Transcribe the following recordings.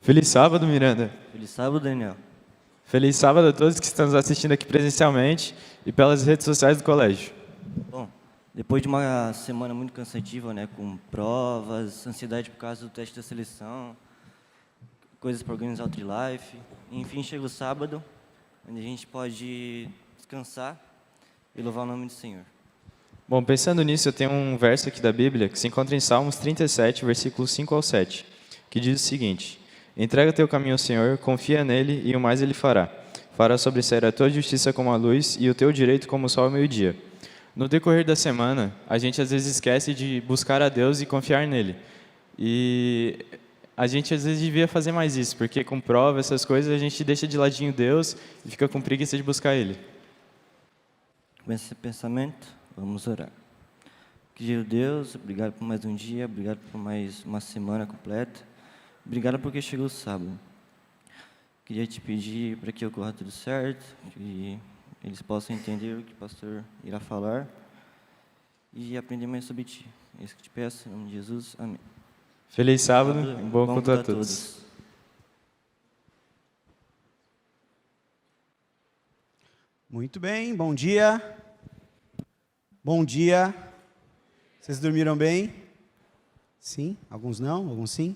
Feliz sábado, Miranda. Feliz sábado, Daniel. Feliz sábado a todos que estão nos assistindo aqui presencialmente e pelas redes sociais do colégio. Bom, depois de uma semana muito cansativa, né, com provas, ansiedade por causa do teste da seleção, coisas para organizar o Trilife, enfim, chega o sábado, onde a gente pode descansar e louvar o nome do Senhor. Bom, pensando nisso, eu tenho um verso aqui da Bíblia que se encontra em Salmos 37, versículos 5 ao 7, que diz o seguinte: entrega teu caminho ao Senhor, confia nele e o mais ele fará. Fará sobressair a tua justiça como a luz e o teu direito como o sol ao meio-dia. No decorrer da semana, a gente às vezes esquece de buscar a Deus e confiar nele. E a gente às vezes devia fazer mais isso, porque com prova, essas coisas, a gente deixa de ladinho Deus e fica com preguiça de buscar ele. Com esse pensamento, vamos orar. Querido Deus, obrigado por mais um dia, obrigado por mais uma semana completa. Obrigado porque chegou o sábado. Queria te pedir para que ocorra tudo certo, que eles possam entender o que o pastor irá falar e aprender mais sobre ti. É isso que te peço, em nome de Jesus. Amém. Feliz sábado e bom culto a todos. Muito bem, bom dia. Bom dia. Vocês dormiram bem? Sim? Alguns não, alguns sim?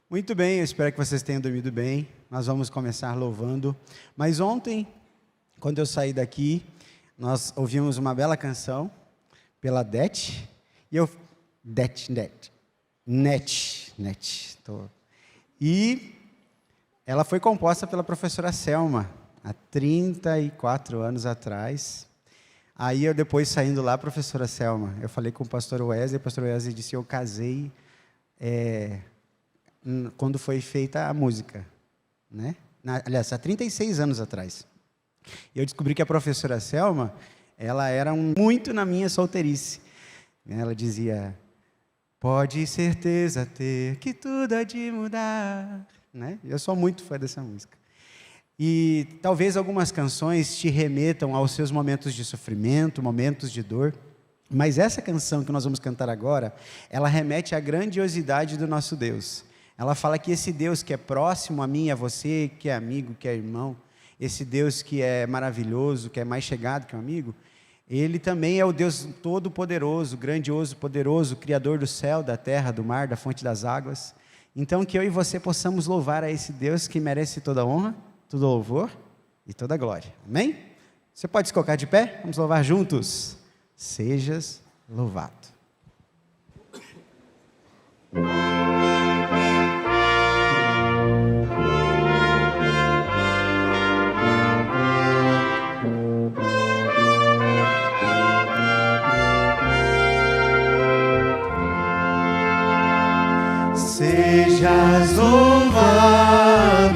Muito bem, eu espero que vocês tenham dormido bem. Nós vamos começar louvando. Mas ontem, quando eu saí daqui, nós ouvimos uma bela canção pela Det. E eu... Net. E ela foi composta pela professora Selma, há 34 anos atrás. Aí eu depois saindo lá, professora Selma, eu falei com o pastor Wesley disse, eu casei quando foi feita a música, né? Aliás, há 36 anos atrás. E eu descobri que a professora Selma, ela era muito na minha solteirice. Ela dizia, pode certeza ter que tudo há de mudar, né? Eu sou muito fã dessa música. E talvez algumas canções te remetam aos seus momentos de sofrimento, momentos de dor, mas essa canção que nós vamos cantar agora, ela remete à grandiosidade do nosso Deus. Ela fala que esse Deus que é próximo a mim e a você, que é amigo, que é irmão, esse Deus que é maravilhoso, que é mais chegado que um amigo, ele também é o Deus todo-poderoso, grandioso, poderoso, Criador do céu, da terra, do mar, da fonte das águas. Então que eu e você possamos louvar a esse Deus que merece toda a honra, todo louvor e toda glória. Amém? Você pode se colocar de pé? Vamos louvar juntos. Sejas louvado. Sejas louvado,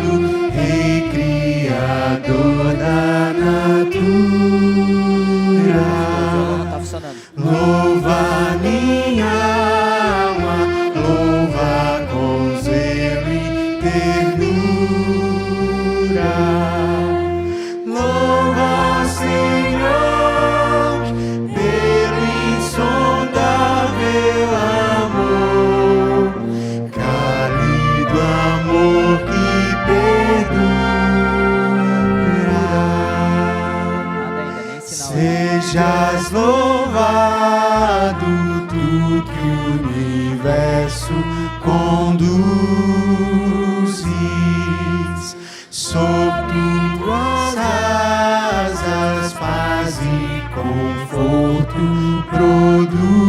Rei Criador da natura. Louva minha alma, louva com zelo e ternura. Louva, Senhor, pelo insondável amor, cálido amor que perdura. Sejas louvado, tu que o universo conduzes, sob tuas asas paz e conforto produzes.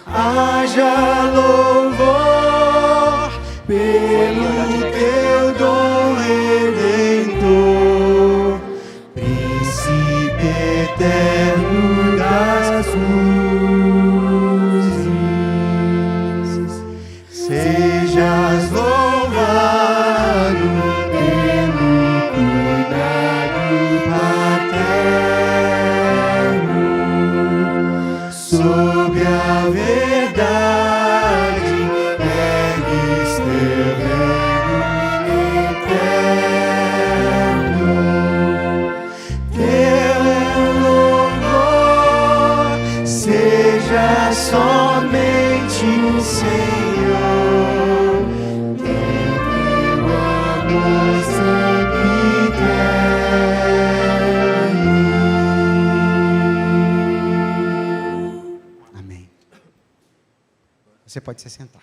Haja louvor pelo teu dom redentor, Príncipe eterno das luzes. Sejas louvado pelo cuidado paterno, sob a verdade ergues teu reino eterno. Teu louvor seja somente o Senhor. Você pode se sentar.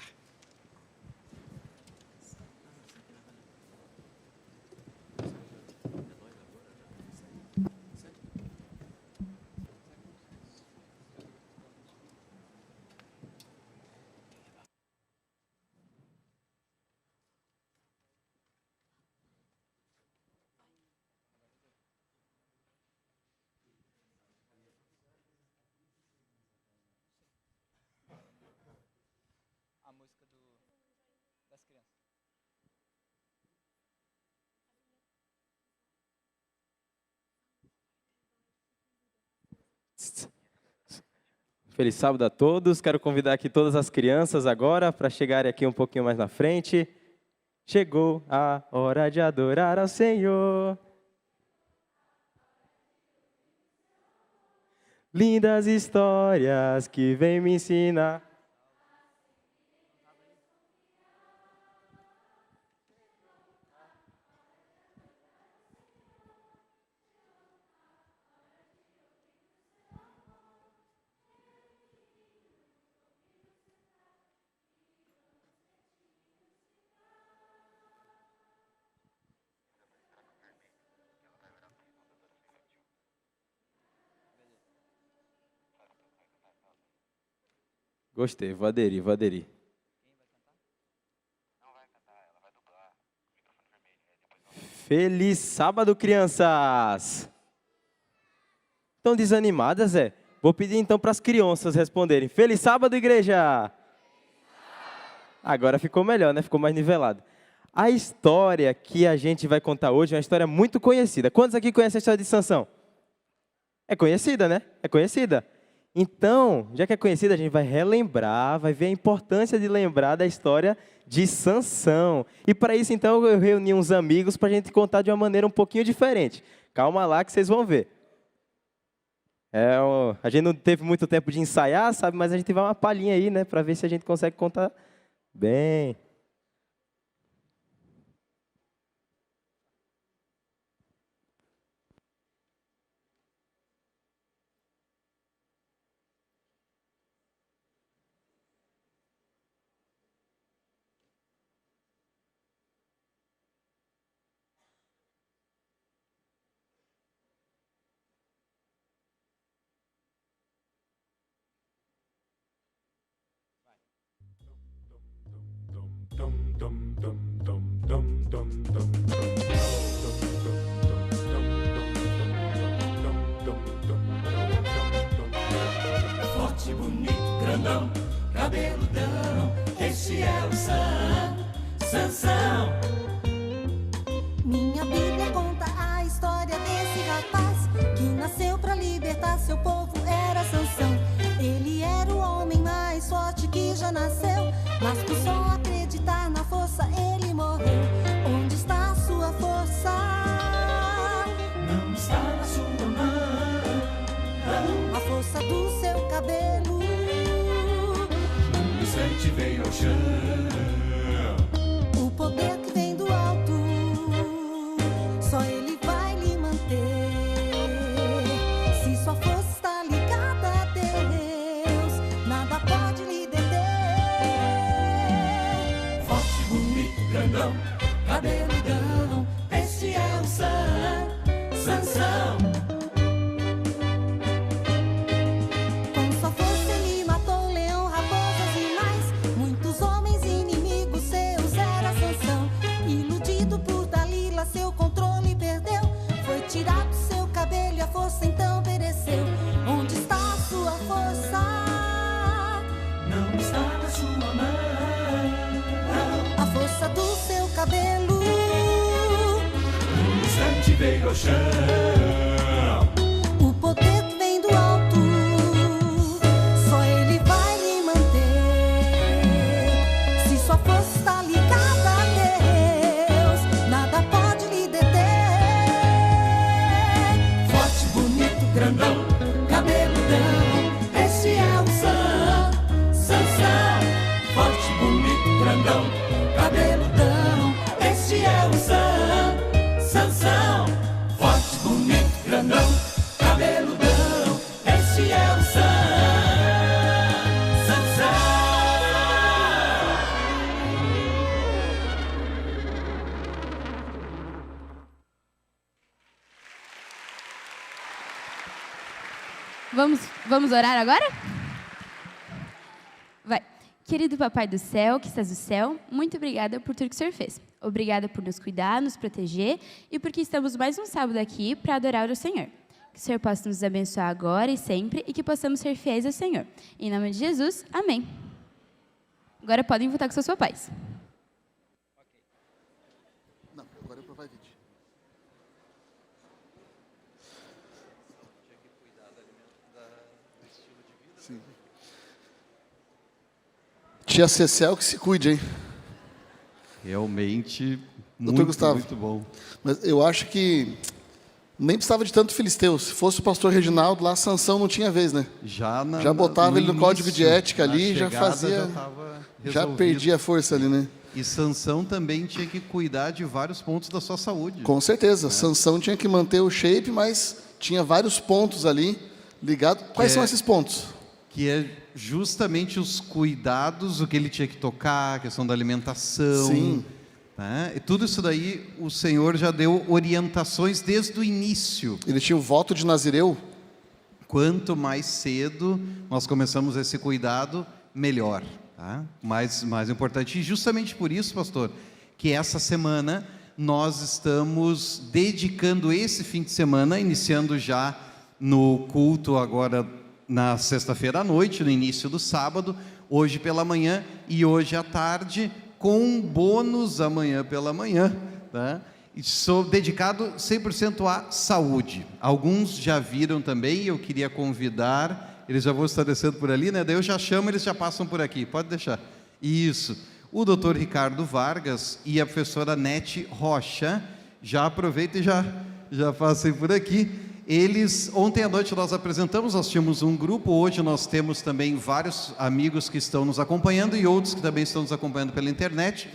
Feliz sábado a todos. Quero convidar aqui todas as crianças agora para chegarem aqui um pouquinho mais na frente. Chegou a hora de adorar ao Senhor. Lindas histórias que vem me ensinar. Gostei, vou aderir, vou aderir. Feliz sábado, crianças! Estão desanimadas, é? Vou pedir então para as crianças responderem. Feliz sábado, igreja! Agora ficou melhor, né? Ficou mais nivelado. A história que a gente vai contar hoje é uma história muito conhecida. Quantos aqui conhecem a história de Sansão? É conhecida, né? É conhecida. Então, já que é conhecida, a gente vai relembrar, vai ver a importância de lembrar da história de Sansão. E para isso, então, eu reuni uns amigos para a gente contar de uma maneira um pouquinho diferente. Calma lá que vocês vão ver. A gente não teve muito tempo de ensaiar, sabe? Mas a gente vai uma palhinha aí, né? Para ver se a gente consegue contar bem. Forte, bonito, grandão, cabeludão, este é o Sansão. Minha Bíblia conta a história desse rapaz que nasceu pra libertar seu povo, era Sansão. Ele era o homem mais forte que já nasceu, mas por só acreditar na força ele morreu. Onde está a sua força? Não está na sua mão. A força do seu cabelo. Num instante veio ao chão. O poder que vem do alto, só ele vai lhe manter. Se sua força está ligada a Deus, nada pode lhe deter. Forte, bonito, grandão, cabeludão, este é o Sansão. Com sua força ele matou leão, raposas e mais. Muitos homens inimigos seus era Sansão. Iludido por Dalila, seu controle perdeu. Foi tirado seu cabelo e a força então pereceu. Onde está a sua força? Não está na sua mão. A força do seu cabelo. Num instante veio ao chão. O poder que vem do alto, só ele vai lhe manter. Se sua força está ligada a Deus, nada pode lhe deter. Forte, bonito, grandão, cabeludão, esse é o Sansão. Forte, bonito, grandão, cabeludão, esse é o Sansão. Forte, bonito. Vamos orar agora? Vai. Querido Papai do céu, que estás no céu, muito obrigada por tudo que o Senhor fez. Obrigada por nos cuidar, nos proteger e porque estamos mais um sábado aqui para adorar o Senhor. Que o Senhor possa nos abençoar agora e sempre e que possamos ser fiéis ao Senhor. Em nome de Jesus, amém. Agora podem voltar com seus papais. Não, agora é o papai vídeo. Sim. Tia Cecel que se cuide, hein? Realmente, Doutor Gustavo, muito bom. Mas eu acho que nem precisava de tanto filisteu. Se fosse o pastor Reginaldo lá, Sansão não tinha vez, né? Já botava ele no código de ética ali, já fazia... Já perdia a força ali, né? E Sansão também tinha que cuidar de vários pontos da sua saúde. Com certeza. Sansão tinha que manter o shape, mas tinha vários pontos ali ligados. Quais são esses pontos? Que é justamente os cuidados, o que ele tinha que tocar, a questão da alimentação. Sim. Né? E tudo isso daí o Senhor já deu orientações desde o início. Ele tinha o voto de Nazireu. Quanto mais cedo nós começamos esse cuidado, melhor. Tá? Mais importante. E justamente por isso, pastor, que essa semana nós estamos dedicando esse fim de semana, iniciando já no culto agora na sexta-feira à noite, no início do sábado, hoje pela manhã e hoje à tarde, com um bônus amanhã pela manhã, tá? E sou dedicado 100% à saúde. Alguns já viram também, eu queria convidar, eles já vão estar descendo por ali, né? Daí eu já chamo, eles já passam por aqui, pode deixar. Isso. O doutor Ricardo Vargas e a professora Nete Rocha, já aproveita e já passem por aqui. Eles, ontem à noite nós apresentamos, nós tínhamos um grupo, hoje nós temos também vários amigos que estão nos acompanhando e outros que também estão nos acompanhando pela internet.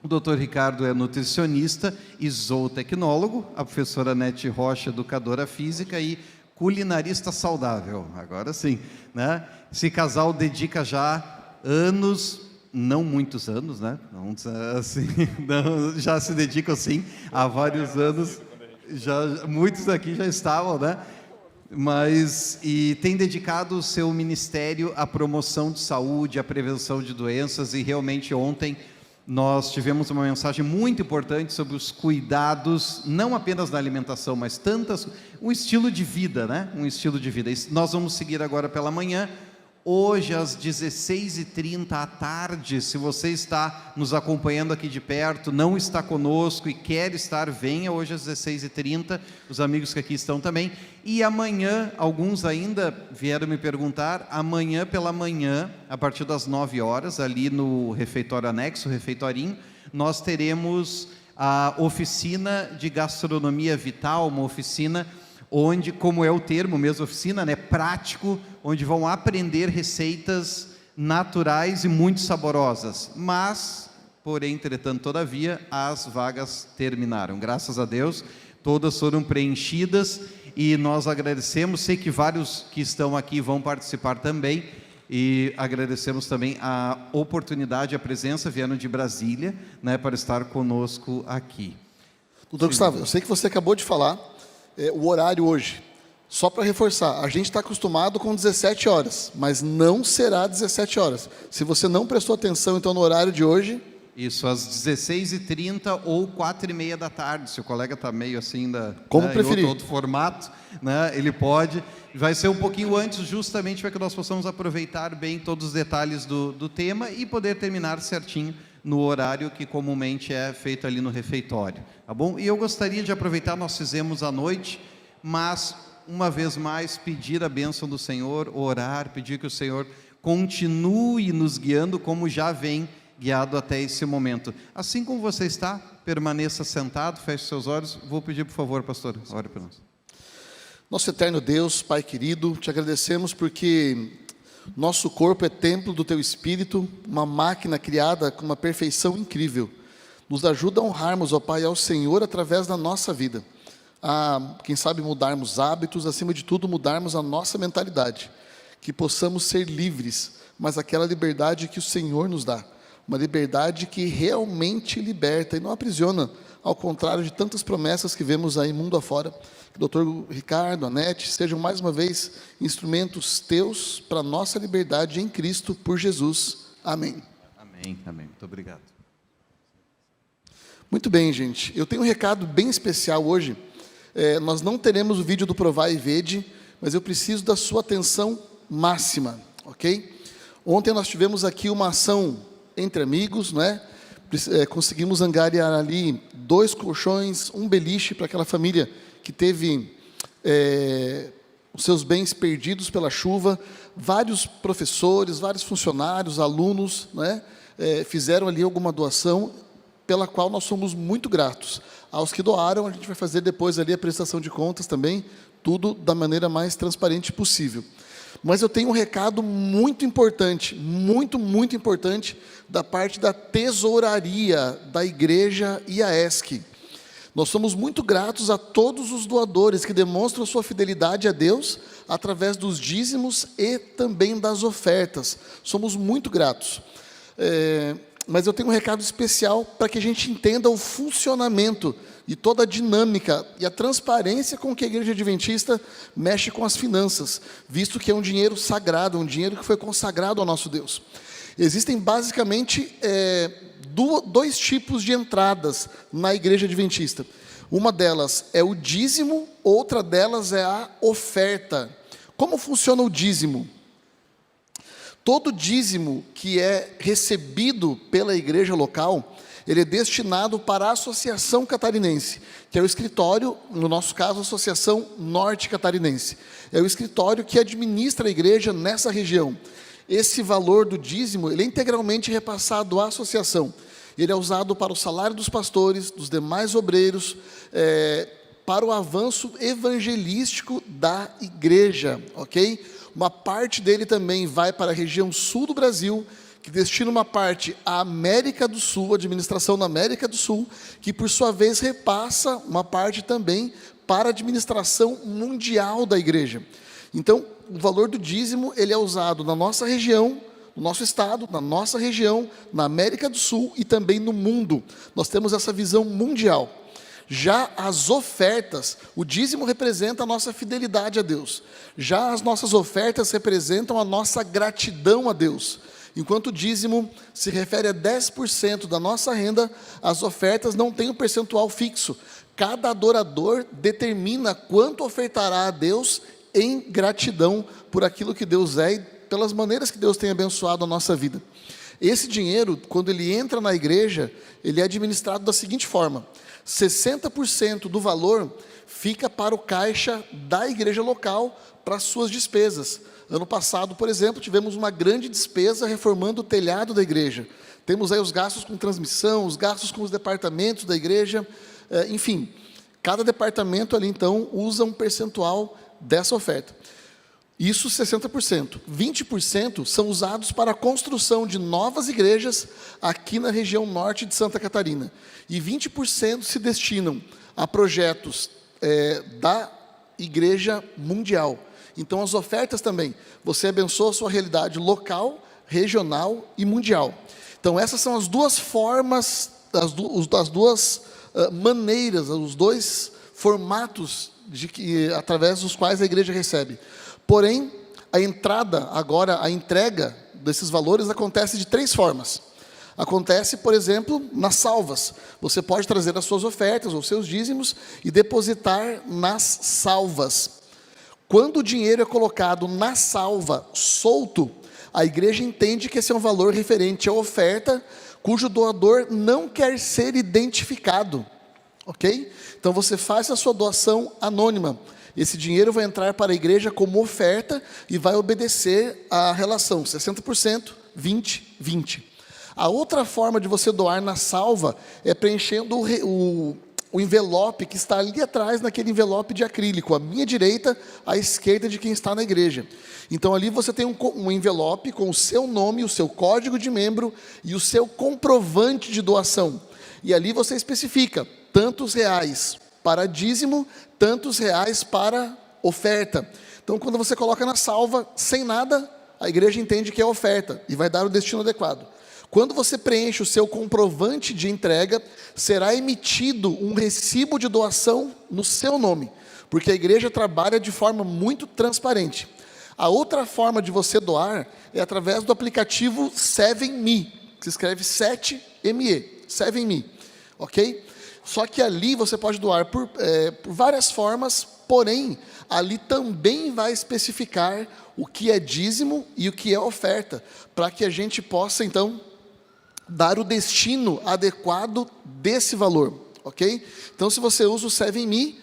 O doutor Ricardo é nutricionista e zootecnólogo, a professora Nete Rocha, educadora física e culinarista saudável, agora sim, né? Esse casal dedica já anos, não muitos anos, né? Não, assim, não, já se dedicam sim há vários anos. Já, muitos aqui já estavam, né? E tem dedicado o seu ministério à promoção de saúde, à prevenção de doenças, e realmente ontem nós tivemos uma mensagem muito importante sobre os cuidados, não apenas da alimentação, mas um estilo de vida, né? Um estilo de vida. E nós vamos seguir agora pela manhã. Hoje, às 16h30 à tarde, se você está nos acompanhando aqui de perto, não está conosco e quer estar, venha hoje às 16h30, os amigos que aqui estão também. E amanhã, alguns ainda vieram me perguntar, amanhã pela manhã, a partir das 9 horas, ali no refeitório anexo, o refeitorinho, nós teremos a oficina de gastronomia vital, uma oficina onde, como é o termo mesmo, oficina, né, prático, onde vão aprender receitas naturais e muito saborosas. Mas, porém, entretanto, todavia, as vagas terminaram. Graças a Deus, todas foram preenchidas e nós agradecemos. Sei que vários que estão aqui vão participar também e agradecemos também a oportunidade, a presença, vieram de Brasília, né, para estar conosco aqui. Doutor Gustavo, eu sei que você acabou de falar o horário hoje. Só para reforçar, a gente está acostumado com 17 horas, mas não será 17 horas. Se você não prestou atenção, então, no horário de hoje... Isso, às 16h30 ou 4h30 da tarde, se o colega está meio assim, como preferir. Em outro formato, né, ele pode. Vai ser um pouquinho antes, justamente para que nós possamos aproveitar bem todos os detalhes do tema e poder terminar certinho no horário que comumente é feito ali no refeitório, tá bom? E eu gostaria de aproveitar, nós fizemos à noite, mas uma vez mais pedir a bênção do Senhor, orar, pedir que o Senhor continue nos guiando como já vem guiado até esse momento. Assim como você está, permaneça sentado, feche seus olhos. Vou pedir, por favor, pastor, ore para nós. Nosso eterno Deus, Pai querido, te agradecemos porque nosso corpo é templo do Teu Espírito, uma máquina criada com uma perfeição incrível. Nos ajuda a honrarmos, ó Pai, ao Senhor através da nossa vida. A, quem sabe, mudarmos hábitos, acima de tudo, mudarmos a nossa mentalidade. Que possamos ser livres, mas aquela liberdade que o Senhor nos dá. uma liberdade que realmente liberta e não aprisiona, ao contrário de tantas promessas que vemos aí mundo afora. Que o Dr. Ricardo, a Nete, sejam mais uma vez instrumentos teus para a nossa liberdade em Cristo, por Jesus. Amém. Amém, amém. Muito obrigado. Muito bem, gente. Eu tenho um recado bem especial hoje. Nós não teremos o vídeo do Provai e Vede, mas eu preciso da sua atenção máxima, ok? Ontem nós tivemos aqui uma ação entre amigos, né? Conseguimos angariar ali 2 colchões, um beliche para aquela família que teve os seus bens perdidos pela chuva. Vários professores, vários funcionários, alunos, né? Fizeram ali alguma doação, pela qual nós somos muito gratos. Aos que doaram, a gente vai fazer depois ali a prestação de contas também, tudo da maneira mais transparente possível. Mas eu tenho um recado muito importante, muito importante, da parte da tesouraria da igreja IAESC. Nós somos muito gratos a todos os doadores que demonstram sua fidelidade a Deus através dos dízimos e também das ofertas. Somos muito gratos. Mas eu tenho um recado especial para que a gente entenda o funcionamento e toda a dinâmica e a transparência com que a Igreja Adventista mexe com as finanças, visto que é um dinheiro sagrado, um dinheiro que foi consagrado ao nosso Deus. Existem basicamente 2 tipos de entradas na Igreja Adventista. Uma delas é o dízimo, outra delas é a oferta. Como funciona o dízimo? Todo dízimo que é recebido pela igreja local, ele é destinado para a Associação Catarinense, que é o escritório, no nosso caso, a Associação Norte Catarinense. É o escritório que administra a igreja nessa região. Esse valor do dízimo, ele é integralmente repassado à associação. Ele é usado para o salário dos pastores, dos demais obreiros, para o avanço evangelístico da igreja, ok? Uma parte dele também vai para a região sul do Brasil, que destina uma parte à América do Sul, a administração na América do Sul, que por sua vez repassa uma parte também para a administração mundial da igreja. Então, o valor do dízimo, ele é usado na nossa região, no nosso estado, na nossa região, na América do Sul e também no mundo. Nós temos essa visão mundial. Já as ofertas, o dízimo representa a nossa fidelidade a Deus. Já as nossas ofertas representam a nossa gratidão a Deus. Enquanto o dízimo se refere a 10% da nossa renda, as ofertas não têm um percentual fixo. Cada adorador determina quanto ofertará a Deus em gratidão por aquilo que Deus é e pelas maneiras que Deus tem abençoado a nossa vida. Esse dinheiro, quando ele entra na igreja, ele é administrado da seguinte forma: 60% do valor fica para o caixa da igreja local, para as suas despesas. Ano passado, por exemplo, tivemos uma grande despesa reformando o telhado da igreja. Temos aí os gastos com transmissão, os gastos com os departamentos da igreja, enfim, cada departamento ali então usa um percentual dessa oferta. Isso 60%. 20% são usados para a construção de novas igrejas aqui na região norte de Santa Catarina. E 20% se destinam a projetos da igreja mundial. Então, as ofertas também, você abençoa a sua realidade local, regional e mundial. Então, essas são as 2 formas, as duas maneiras, os 2 formatos através dos quais a igreja recebe. Porém, a entrega desses valores acontece de 3 formas. Acontece, por exemplo, nas salvas. Você pode trazer as suas ofertas ou seus dízimos e depositar nas salvas. Quando o dinheiro é colocado na salva solto, a igreja entende que esse é um valor referente à oferta, cujo doador não quer ser identificado, ok? Então você faz a sua doação anônima. Esse dinheiro vai entrar para a igreja como oferta e vai obedecer à relação 60%, 20%, 20%. A outra forma de você doar na salva é preenchendo o envelope que está ali atrás, naquele envelope de acrílico, à minha direita, à esquerda de quem está na igreja. Então ali você tem um envelope com o seu nome, o seu código de membro e o seu comprovante de doação. E ali você especifica tantos reais para dízimo, tantos reais para oferta. Então quando você coloca na salva, sem nada, a igreja entende que é oferta e vai dar o destino adequado. Quando você preenche o seu comprovante de entrega, será emitido um recibo de doação no seu nome, porque a igreja trabalha de forma muito transparente. A outra forma de você doar é através do aplicativo 7Me, que se escreve 7ME, 7Me, ok? Só que ali você pode doar por várias formas, porém, ali também vai especificar o que é dízimo e o que é oferta, para que a gente possa, então, dar o destino adequado desse valor, ok? Então, se você usa o 7Me,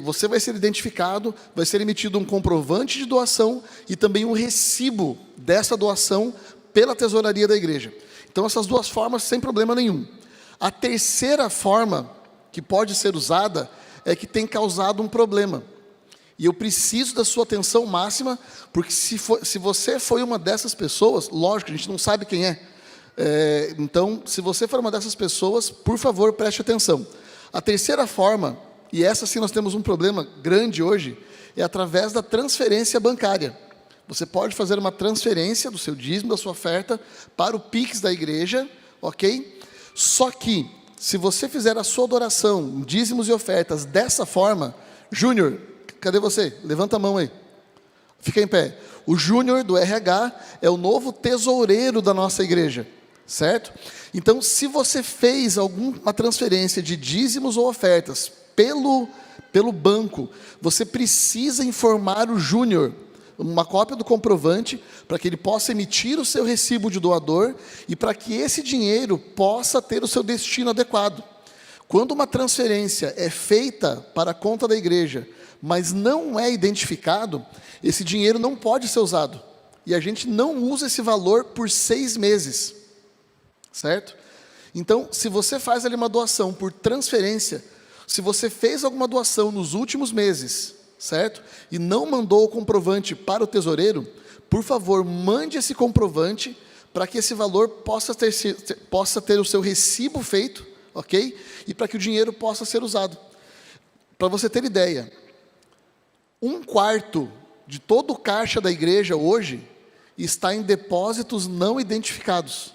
você vai ser identificado, vai ser emitido um comprovante de doação e também um recibo dessa doação pela tesouraria da igreja. Então, essas duas formas, sem problema nenhum. A terceira forma que pode ser usada é que tem causado um problema. E eu preciso da sua atenção máxima, porque se você foi uma dessas pessoas, lógico, a gente não sabe quem é. Então, se você for uma dessas pessoas, por favor, preste atenção. A terceira forma, e essa sim nós temos um problema grande hoje, é através da transferência bancária. Você pode fazer uma transferência do seu dízimo, da sua oferta, para o Pix da igreja, ok? Só que, se você fizer a sua adoração, dízimos e ofertas dessa forma, Júnior, cadê você? Levanta a mão aí. Fica em pé. O Júnior do RH é o novo tesoureiro da nossa igreja, certo? Então, se você fez alguma transferência de dízimos ou ofertas pelo banco, você precisa informar o Júnior, uma cópia do comprovante, para que ele possa emitir o seu recibo de doador e para que esse dinheiro possa ter o seu destino adequado. Quando uma transferência é feita para a conta da igreja, mas não é identificado, esse dinheiro não pode ser usado. E a gente não usa esse valor por 6 meses, certo? Então, se você faz ali uma doação por transferência, se você fez alguma doação nos últimos meses, certo? E não mandou o comprovante para o tesoureiro, por favor, mande esse comprovante para que esse valor possa ter o seu recibo feito, ok? E para que o dinheiro possa ser usado. Para você ter ideia, 1/4 de todo o caixa da igreja hoje está em depósitos não identificados.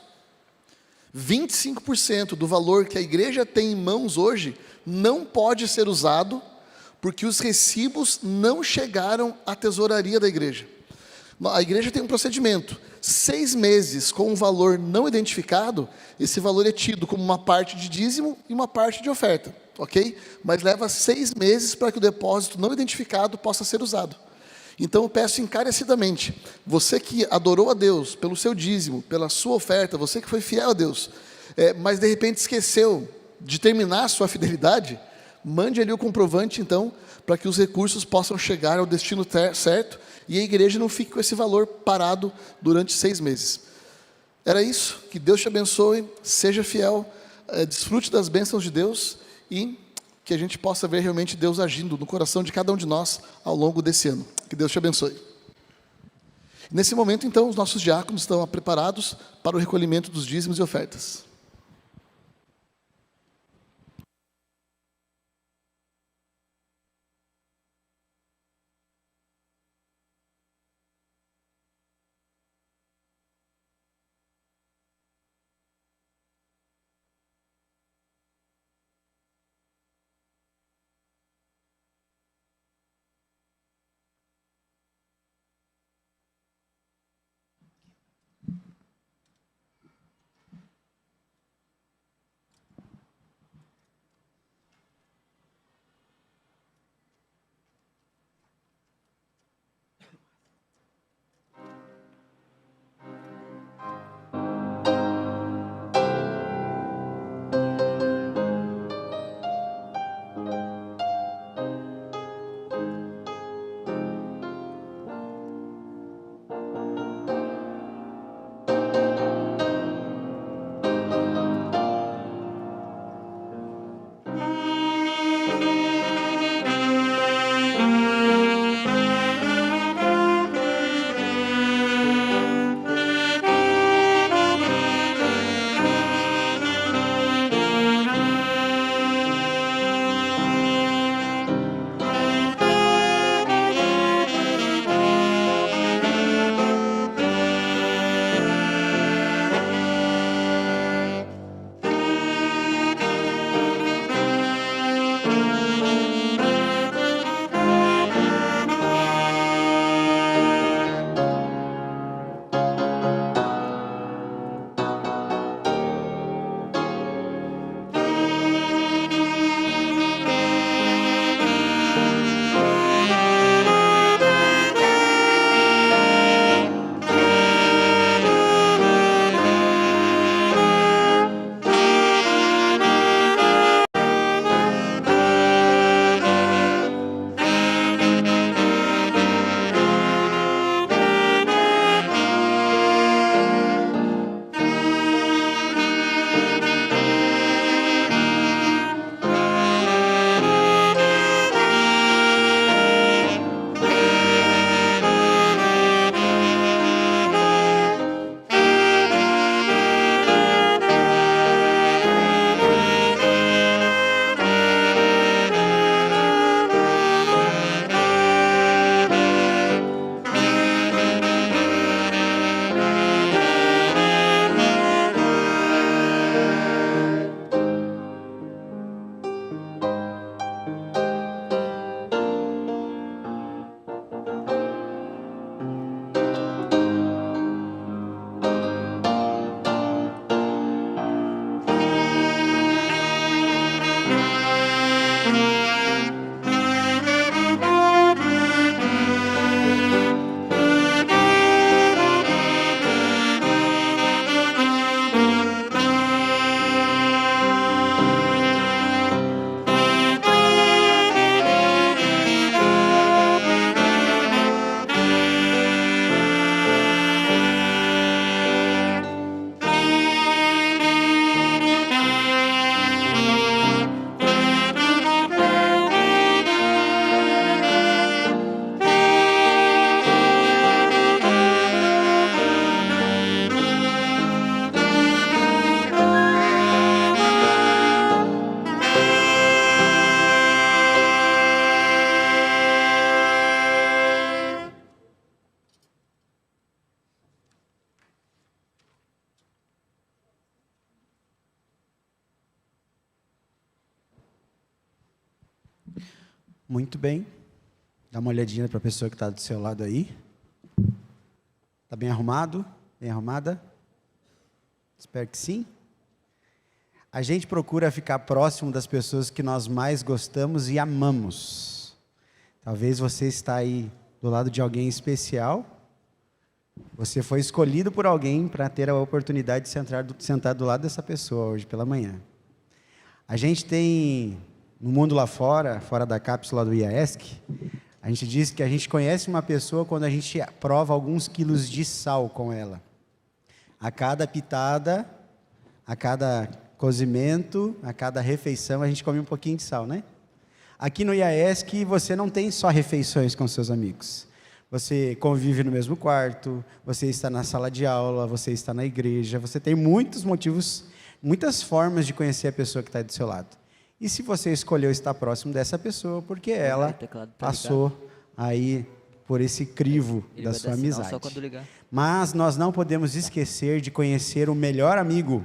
25% do valor que a igreja tem em mãos hoje não pode ser usado porque os recibos não chegaram à tesouraria da igreja. A igreja tem um procedimento. 6 meses com um valor não identificado, esse valor é tido como uma parte de dízimo e uma parte de oferta, ok? Mas leva 6 meses para que o depósito não identificado possa ser usado. Então eu peço encarecidamente, você que adorou a Deus pelo seu dízimo, pela sua oferta, você que foi fiel a Deus, mas de repente esqueceu de terminar a sua fidelidade, mande ali o comprovante então, para que os recursos possam chegar ao destino certo, e a igreja não fique com esse valor parado durante 6 meses. Era isso, que Deus te abençoe, seja fiel, desfrute das bênçãos de Deus, e que a gente possa ver realmente Deus agindo no coração de cada um de nós ao longo desse ano. Que Deus te abençoe. Nesse momento, então, os nossos diáconos estão preparados para o recolhimento dos dízimos e ofertas. Muito bem. Dá uma olhadinha para a pessoa que está do seu lado aí. Está bem arrumado? Bem arrumada? Espero que sim. A gente procura ficar próximo das pessoas que nós mais gostamos e amamos. Talvez você está aí do lado de alguém especial. Você foi escolhido por alguém para ter a oportunidade de sentar do lado dessa pessoa hoje pela manhã. A gente tem, no mundo lá fora, fora da cápsula do IAESC, a gente diz que a gente conhece uma pessoa quando a gente prova alguns quilos de sal com ela. A cada pitada, a cada cozimento, a cada refeição, a gente come um pouquinho de sal, né? Aqui no IAESC, você não tem só refeições com seus amigos. Você convive no mesmo quarto, você está na sala de aula, você está na igreja, você tem muitos motivos, muitas formas de conhecer a pessoa que está do seu lado. E se você escolheu estar próximo dessa pessoa, porque ela passou aí por esse crivo da sua amizade. Mas nós não podemos esquecer de conhecer o melhor amigo,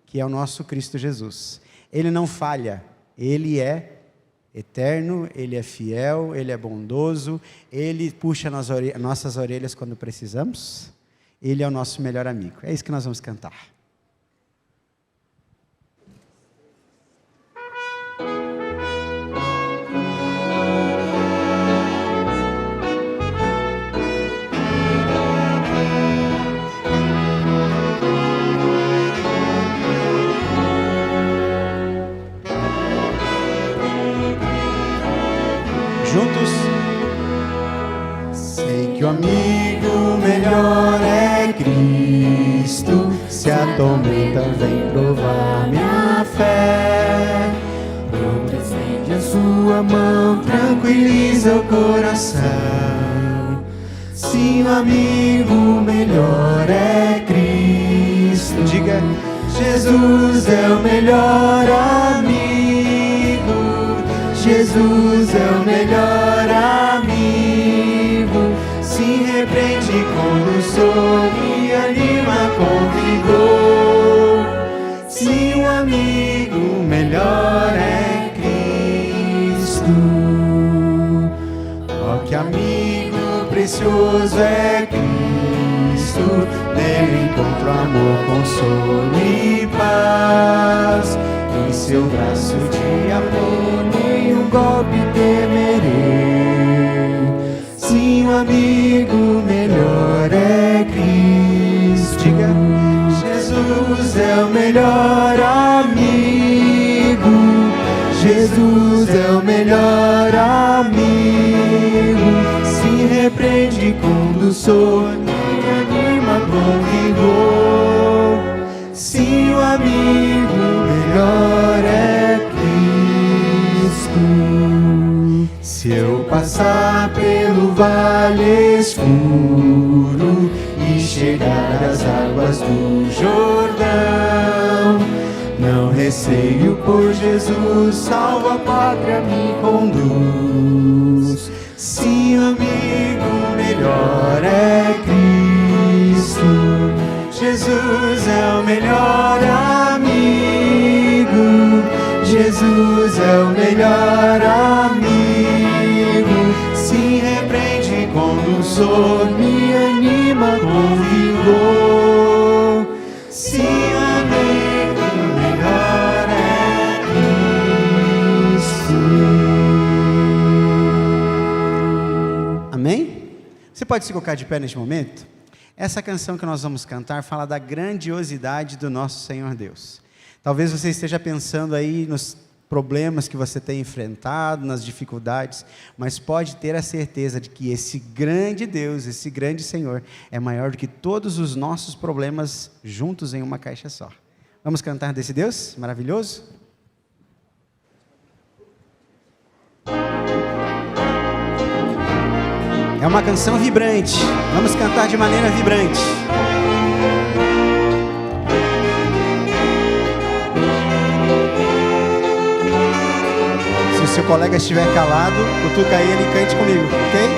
que é o nosso Cristo Jesus. Ele não falha, Ele é eterno, Ele é fiel, Ele é bondoso, Ele puxa nossas orelhas quando precisamos, Ele é o nosso melhor amigo. É isso que nós vamos cantar. Juntos. Sei que o amigo melhor é Cristo. Se a tormenta vem provar minha fé, não estende a sua mão, tranquiliza o coração. Se o amigo melhor é Cristo, diga: Jesus é o melhor amigo. Jesus é o melhor amigo, se repreende quando sou, me anima com vigor. Se um amigo melhor é Cristo, ó que amigo precioso é Cristo, nele encontro amor, consolo e paz. Em seu braço de amor nenhum golpe temerei. Se um amigo melhor é Cristo, diga: Jesus é o melhor amigo. Jesus é o melhor amigo. Se repreende quando sou, me anima com vigor. Se o amigo melhor é Cristo. Se eu passar pelo vale escuro e chegar às águas do Jordão, não receio, por Jesus salva a pátria, me conduz. Se o amigo melhor é Cristo, Jesus é o melhor amigo. Jesus é o melhor amigo. Se repreende quando sou, me anima com vigor. Se o amigo melhor é Cristo. Amém? Você pode se colocar de pé neste momento? Essa canção que nós vamos cantar fala da grandiosidade do nosso Senhor Deus. Talvez você esteja pensando aí nos problemas que você tem enfrentado, nas dificuldades, mas pode ter a certeza de que esse grande Deus, esse grande Senhor, é maior do que todos os nossos problemas juntos em uma caixa só. Vamos cantar desse Deus maravilhoso? É uma canção vibrante. Vamos cantar de maneira vibrante. Se o seu colega estiver calado, cutuca ele e cante comigo, ok?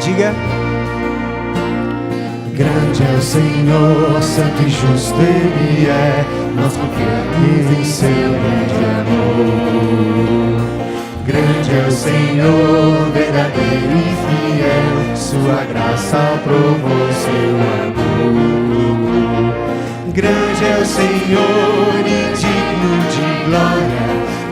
Diga: Grande é o Senhor, santo e justo Ele é, nós confiamos em seu grande amor. Grande é o Senhor, verdadeiro e fiel, sua graça provou seu amor. Grande é o Senhor e digno de glória,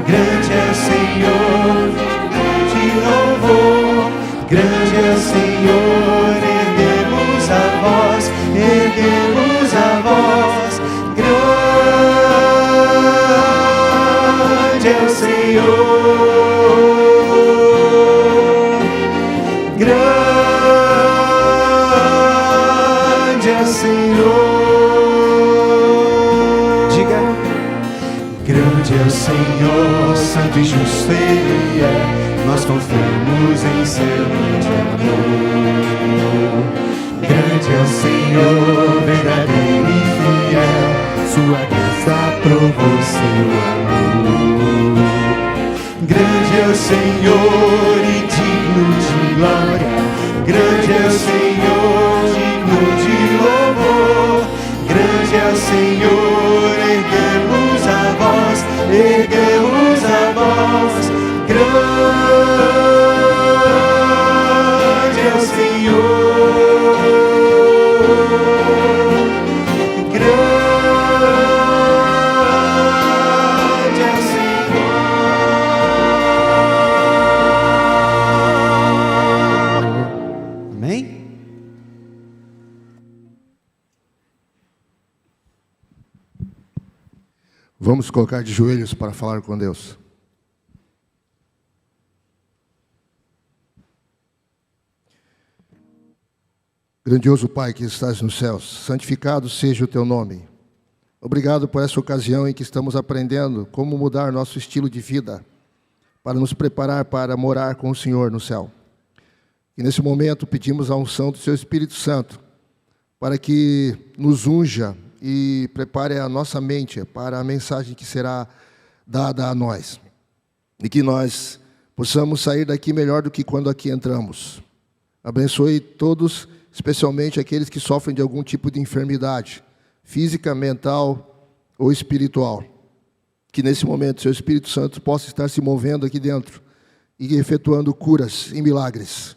grande é o Senhor, digno de louvor. Grande é o Senhor, erguemos a voz, erguemos a voz. Grande é o Senhor. Grande é o Senhor. Diga. Grande é o Senhor, santo e justo Ele é, nós confiamos em seu grande amor. Grande é o Senhor, verdadeiro e fiel, sua graça provou seu amor. Grande é o Senhor e digno de glória, grande é o Senhor, digno de louvor. Grande é o Senhor, erguemos a voz, erguemos a voz. Grande é o Senhor. Grande é o Senhor. Amém? Vamos colocar de joelhos para falar com Deus. Grandioso Pai que estás nos céus, santificado seja o teu nome. Obrigado por essa ocasião em que estamos aprendendo como mudar nosso estilo de vida para nos preparar para morar com o Senhor no céu. E nesse momento pedimos a unção do seu Espírito Santo para que nos unja e prepare a nossa mente para a mensagem que será dada a nós. E que nós possamos sair daqui melhor do que quando aqui entramos. Abençoe todos, especialmente aqueles que sofrem de algum tipo de enfermidade, física, mental ou espiritual. Que nesse momento seu Espírito Santo possa estar se movendo aqui dentro e efetuando curas e milagres.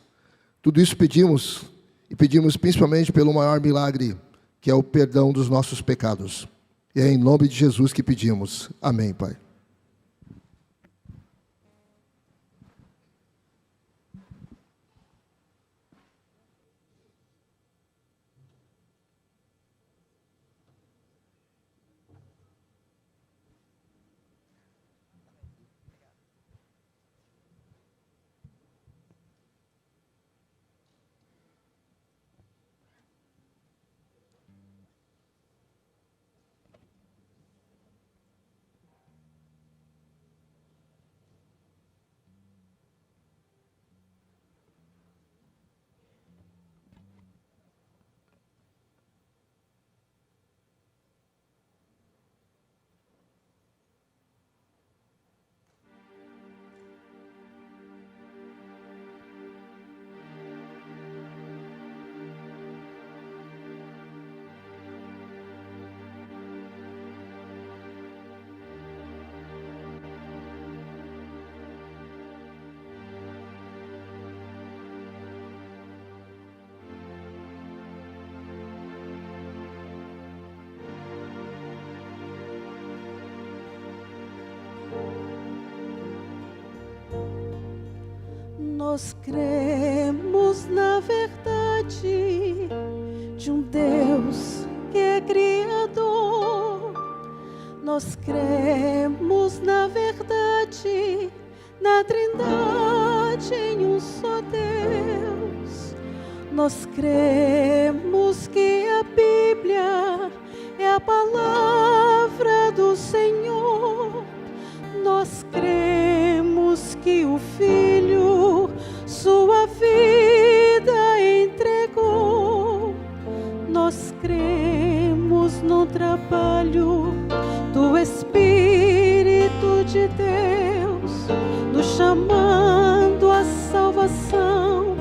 Tudo isso pedimos, e pedimos principalmente pelo maior milagre, que é o perdão dos nossos pecados. E é em nome de Jesus que pedimos. Amém, Pai. Nós cremos na verdade de um Deus que é Criador. Nós cremos na verdade, na Trindade em um só Deus. Nós cremos que a Bíblia é a palavra do Senhor. Nós cremos que o Filho sua vida entregou. Nós cremos no trabalho do Espírito de Deus, nos chamando à salvação,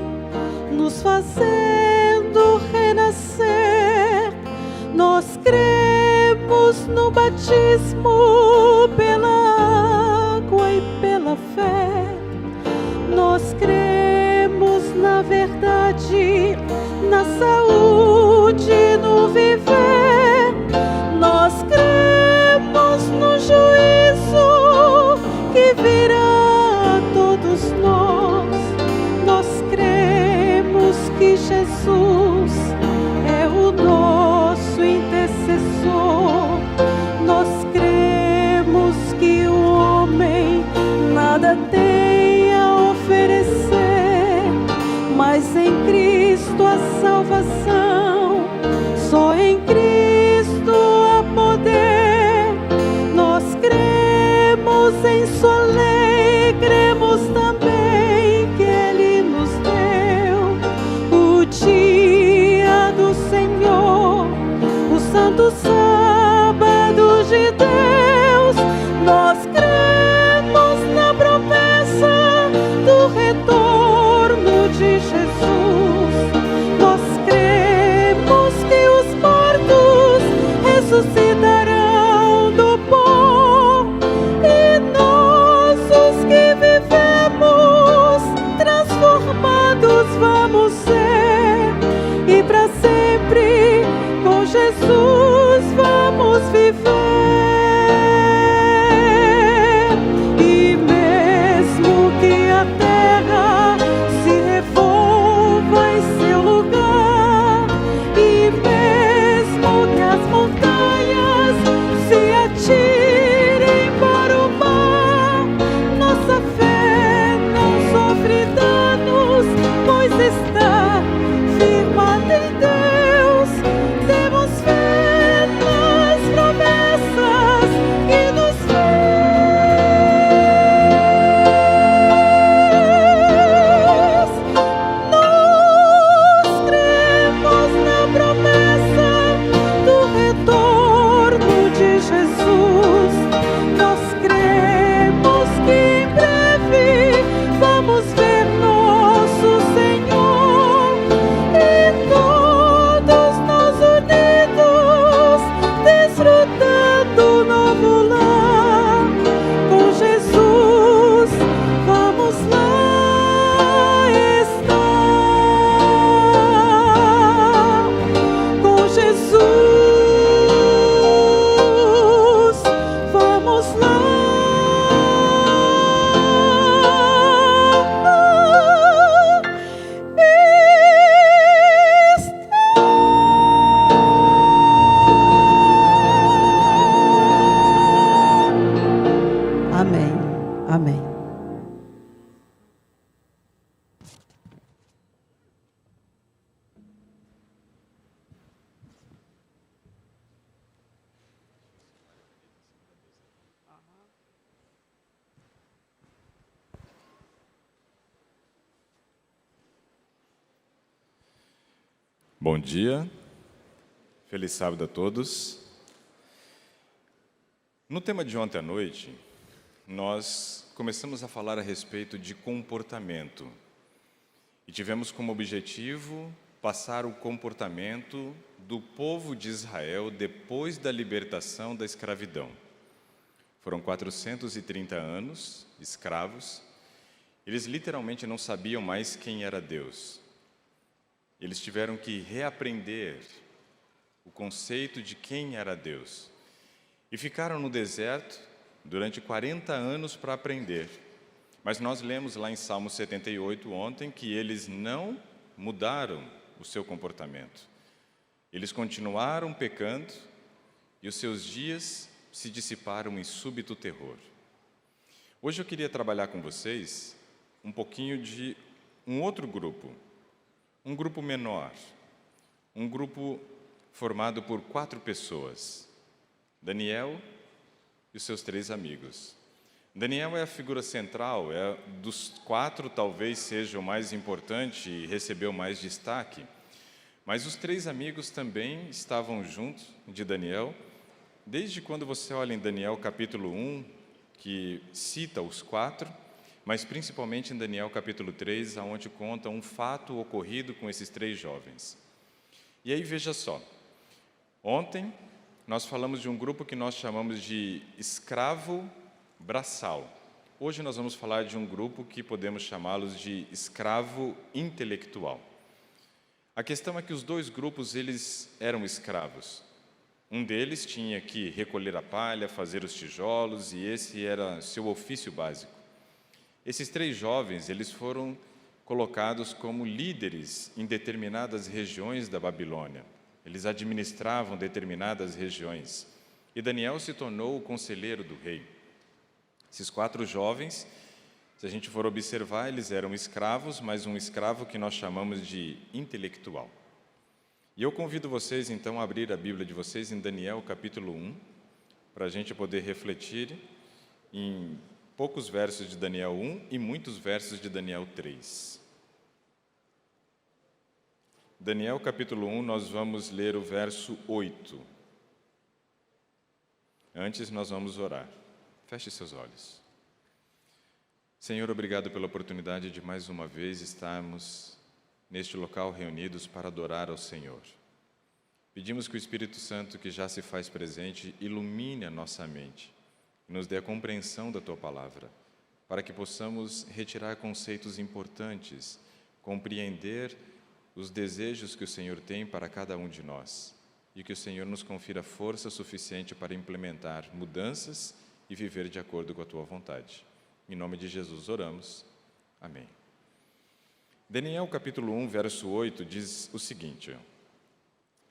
nos fazendo renascer batismo pela água e pela fé, nós cremos na verdade, na saúde, no viver. Nós cremos no juízo que virá a todos nós. Nós cremos que Jesus é o nosso intercessor. Nós cremos que o homem nada tem a oferecer, mas em Cristo a salvação, só em Cristo há poder. Nós cremos em sua lei, cremos também que Ele nos deu o dia do Senhor, o santo sábado de Deus. Nós cremos na promessa do retorno de Jesus. Nós cremos que os mortos ressuscitarão do pó, e nós, os que vivemos, transformados vamos ser, e para sempre com Jesus vamos viver. E mesmo que a terra se revolva em seu lugar, e mesmo que as montanhas se atirem para o mar, nossa fé não sofre danos, pois está firmada em Deus. Temos fé nas promessas que nos fez. Nós cremos na promessa do retorno de Jesus. Nós cremos que em breve vamos ver nosso Senhor, e todos nós unidos, desfrutando o novo lar. Com Jesus vamos lá estar. Com Jesus vamos lá estar. Amém. Amém. Bom dia, feliz sábado a todos. No tema de ontem à noite, nós começamos a falar a respeito de comportamento e tivemos como objetivo passar o comportamento do povo de Israel depois da libertação da escravidão. Foram 430 anos escravos, eles literalmente não sabiam mais quem era Deus. Eles tiveram que reaprender o conceito de quem era Deus. E ficaram no deserto durante 40 anos para aprender. Mas nós lemos lá em Salmo 78 ontem que eles não mudaram o seu comportamento. Eles continuaram pecando e os seus dias se dissiparam em súbito terror. Hoje eu queria trabalhar com vocês um pouquinho de um outro grupo. Um grupo menor, um grupo formado por 4 pessoas, Daniel e os seus 3 amigos. Daniel é a figura central, dos 4 talvez seja o mais importante e recebeu mais destaque, mas os 3 amigos também estavam juntos de Daniel, desde quando você olha em Daniel capítulo 1, que cita os 4, mas principalmente em Daniel capítulo 3, onde conta um fato ocorrido com esses 3 jovens. E aí veja só, ontem nós falamos de um grupo que nós chamamos de escravo braçal. Hoje nós vamos falar de um grupo que podemos chamá-los de escravo intelectual. A questão é que os dois grupos, eles eram escravos. Um deles tinha que recolher a palha, fazer os tijolos, e esse era seu ofício básico. Esses 3 jovens, eles foram colocados como líderes em determinadas regiões da Babilônia. Eles administravam determinadas regiões. E Daniel se tornou o conselheiro do rei. Esses 4 jovens, se a gente for observar, eles eram escravos, mas um escravo que nós chamamos de intelectual. E eu convido vocês, então, a abrir a Bíblia de vocês em Daniel, capítulo 1, para a gente poder refletir em poucos versos de Daniel 1 e muitos versos de Daniel 3. Daniel, capítulo 1, nós vamos ler o verso 8. Antes, nós vamos orar. Feche seus olhos. Senhor, obrigado pela oportunidade de mais uma vez estarmos neste local reunidos para adorar ao Senhor. Pedimos que o Espírito Santo, que já se faz presente, ilumine a nossa mente, nos dê a compreensão da Tua palavra, para que possamos retirar conceitos importantes, compreender os desejos que o Senhor tem para cada um de nós, e que o Senhor nos confira força suficiente para implementar mudanças e viver de acordo com a Tua vontade. Em nome de Jesus oramos. Amém. Daniel capítulo 1, verso 8 diz o seguinte: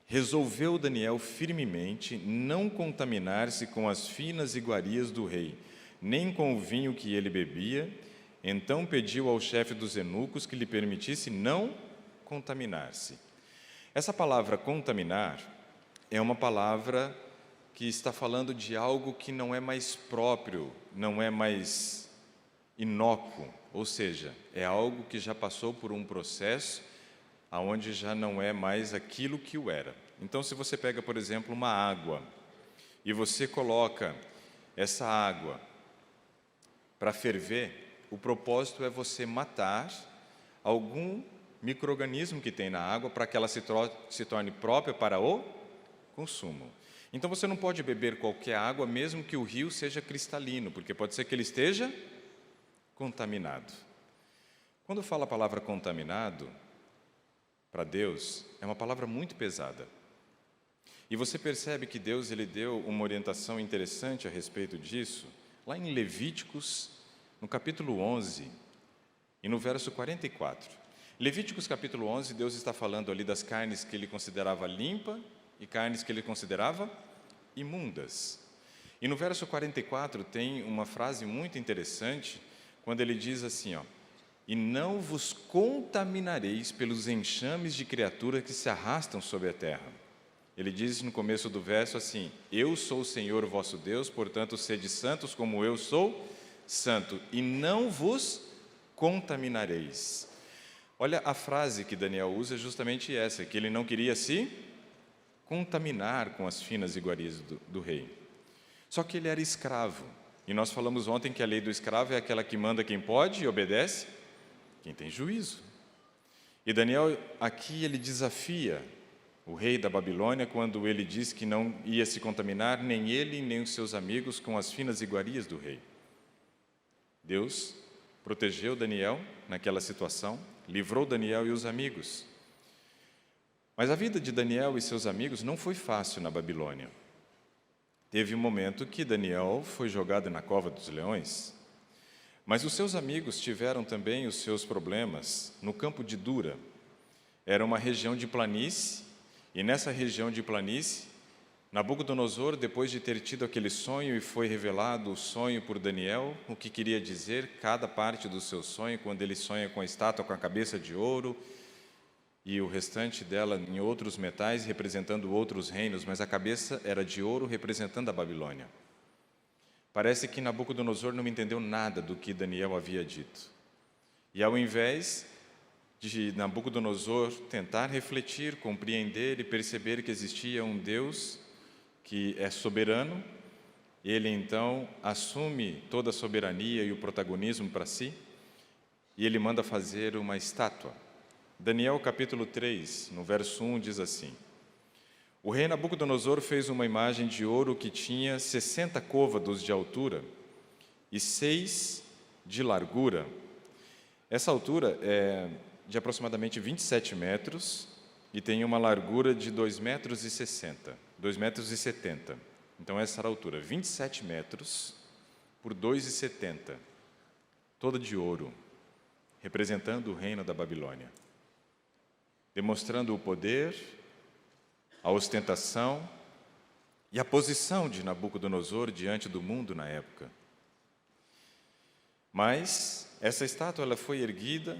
resolveu Daniel firmemente não contaminar-se com as finas iguarias do rei, nem com o vinho que ele bebia. Então pediu ao chefe dos eunucos que lhe permitisse não contaminar-se. Essa palavra contaminar é uma palavra que está falando de algo que não é mais próprio, não é mais inócuo, ou seja, é algo que já passou por um processo aonde já não é mais aquilo que o era. Então, se você pega, por exemplo, uma água e você coloca essa água para ferver, o propósito é você matar algum micro-organismo que tem na água para que ela se torne própria para o consumo. Então, você não pode beber qualquer água, mesmo que o rio seja cristalino, porque pode ser que ele esteja contaminado. Quando fala a palavra contaminado, para Deus, é uma palavra muito pesada. E você percebe que Deus ele deu uma orientação interessante a respeito disso, lá em Levíticos, no capítulo 11, e no verso 44. Levíticos capítulo 11, Deus está falando ali das carnes que ele considerava limpa e carnes que ele considerava imundas. E no verso 44 tem uma frase muito interessante, quando ele diz assim, e não vos contaminareis pelos enxames de criaturas que se arrastam sobre a terra. Ele diz no começo do verso assim, eu sou o Senhor vosso Deus, portanto sede santos como eu sou santo, e não vos contaminareis. Olha, a frase que Daniel usa é justamente essa, que ele não queria se contaminar com as finas iguarias do rei. Só que ele era escravo, e nós falamos ontem que a lei do escravo é aquela que manda quem pode e obedece quem tem juízo. E Daniel, aqui ele desafia o rei da Babilônia quando ele diz que não ia se contaminar, nem ele nem os seus amigos, com as finas iguarias do rei. Deus protegeu Daniel naquela situação, livrou Daniel e os amigos. Mas a vida de Daniel e seus amigos não foi fácil na Babilônia. Teve um momento que Daniel foi jogado na cova dos leões, mas os seus amigos tiveram também os seus problemas no campo de Dura. Era uma região de planície, e nessa região de planície, Nabucodonosor, depois de ter tido aquele sonho e foi revelado o sonho por Daniel, o que queria dizer cada parte do seu sonho, quando ele sonha com a estátua com a cabeça de ouro e o restante dela em outros metais, representando outros reinos, mas a cabeça era de ouro, representando a Babilônia. Parece que Nabucodonosor não entendeu nada do que Daniel havia dito. E ao invés de Nabucodonosor tentar refletir, compreender e perceber que existia um Deus que é soberano, ele então assume toda a soberania e o protagonismo para si, e ele manda fazer uma estátua. Daniel capítulo 3, no verso 1, diz assim: O rei Nabucodonosor fez uma imagem de ouro que tinha 60 côvados de altura e 6 de largura. Essa altura é de aproximadamente 27 metros e tem uma largura de 2,60 2,70 m. Então essa era a altura, 27 metros por 2,70, toda de ouro, representando o reino da Babilônia, demonstrando o poder, a ostentação e a posição de Nabucodonosor diante do mundo na época. Mas essa estátua ela foi erguida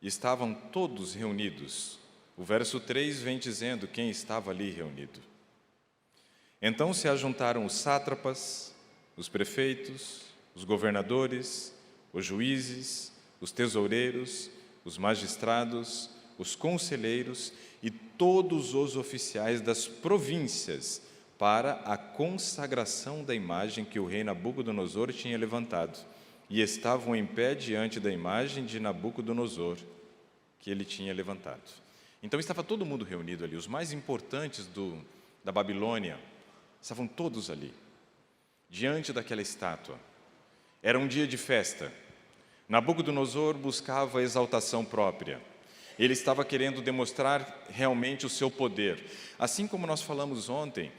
e estavam todos reunidos. O verso 3 vem dizendo quem estava ali reunido. Então se ajuntaram os sátrapas, os prefeitos, os governadores, os juízes, os tesoureiros, os magistrados, os conselheiros e todos os oficiais das províncias para a consagração da imagem que o rei Nabucodonosor tinha levantado. E estavam em pé diante da imagem de Nabucodonosor que ele tinha levantado. Então estava todo mundo reunido ali, os mais importantes da Babilônia, estavam todos ali, diante daquela estátua. Era um dia de festa. Nabucodonosor buscava a exaltação própria. Ele estava querendo demonstrar realmente o seu poder. Assim como nós falamos ontem,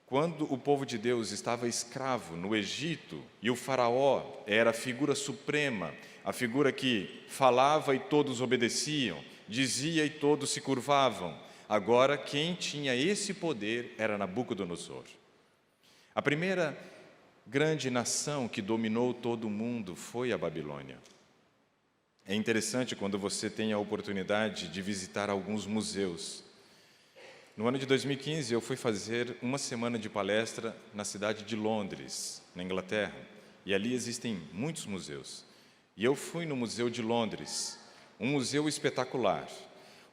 quando o povo de Deus estava escravo no Egito e o faraó era a figura suprema, a figura que falava e todos obedeciam, dizia e todos se curvavam, agora quem tinha esse poder era Nabucodonosor. A primeira grande nação que dominou todo o mundo foi a Babilônia. É interessante quando você tem a oportunidade de visitar alguns museus. No ano de 2015, eu fui fazer uma semana de palestra na cidade de Londres, na Inglaterra, e ali existem muitos museus. E eu fui no Museu de Londres, um museu espetacular,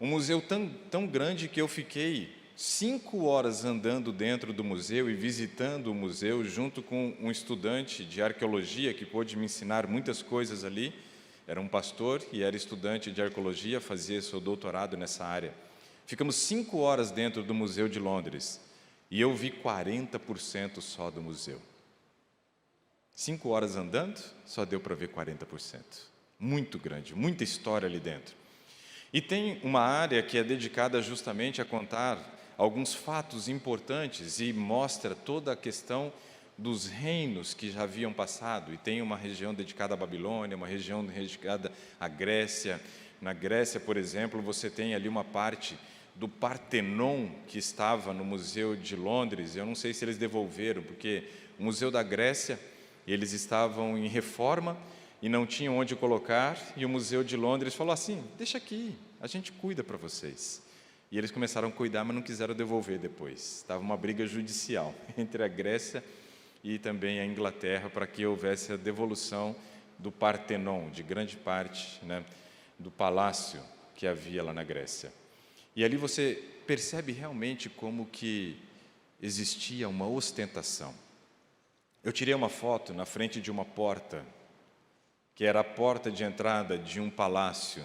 um museu tão grande que eu fiquei 5 horas andando dentro do museu e visitando o museu junto com um estudante de arqueologia que pôde me ensinar muitas coisas ali. Era um pastor e era estudante de arqueologia, fazia seu doutorado nessa área. Ficamos 5 horas dentro do Museu de Londres e eu vi 40% só do museu. 5 horas andando, só deu para ver 40%. Muito grande, muita história ali dentro. E tem uma área que é dedicada justamente a contar alguns fatos importantes e mostra toda a questão dos reinos que já haviam passado. E tem uma região dedicada à Babilônia, uma região dedicada à Grécia. Na Grécia, por exemplo, você tem ali uma parte do Partenon que estava no Museu de Londres. Eu não sei se eles devolveram, porque o Museu da Grécia, eles estavam em reforma e não tinham onde colocar, e o Museu de Londres falou assim, deixa aqui, a gente cuida para vocês. E eles começaram a cuidar, mas não quiseram devolver depois. Estava uma briga judicial entre a Grécia e também a Inglaterra para que houvesse a devolução do Partenon, de grande parte, né, do palácio que havia lá na Grécia. E ali você percebe realmente como que existia uma ostentação. Eu tirei uma foto na frente de uma porta, que era a porta de entrada de um palácio,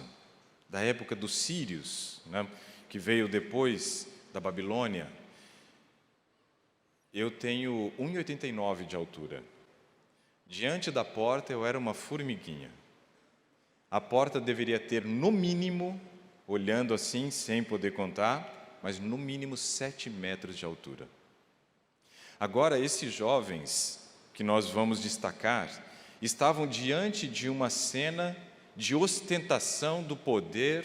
da época dos sírios, né, que veio depois da Babilônia. Eu tenho 1,89 de altura. Diante da porta eu era uma formiguinha. A porta deveria ter, no mínimo, olhando assim, sem poder contar, mas no mínimo 7 metros de altura. Agora, esses jovens que nós vamos destacar, estavam diante de uma cena de ostentação do poder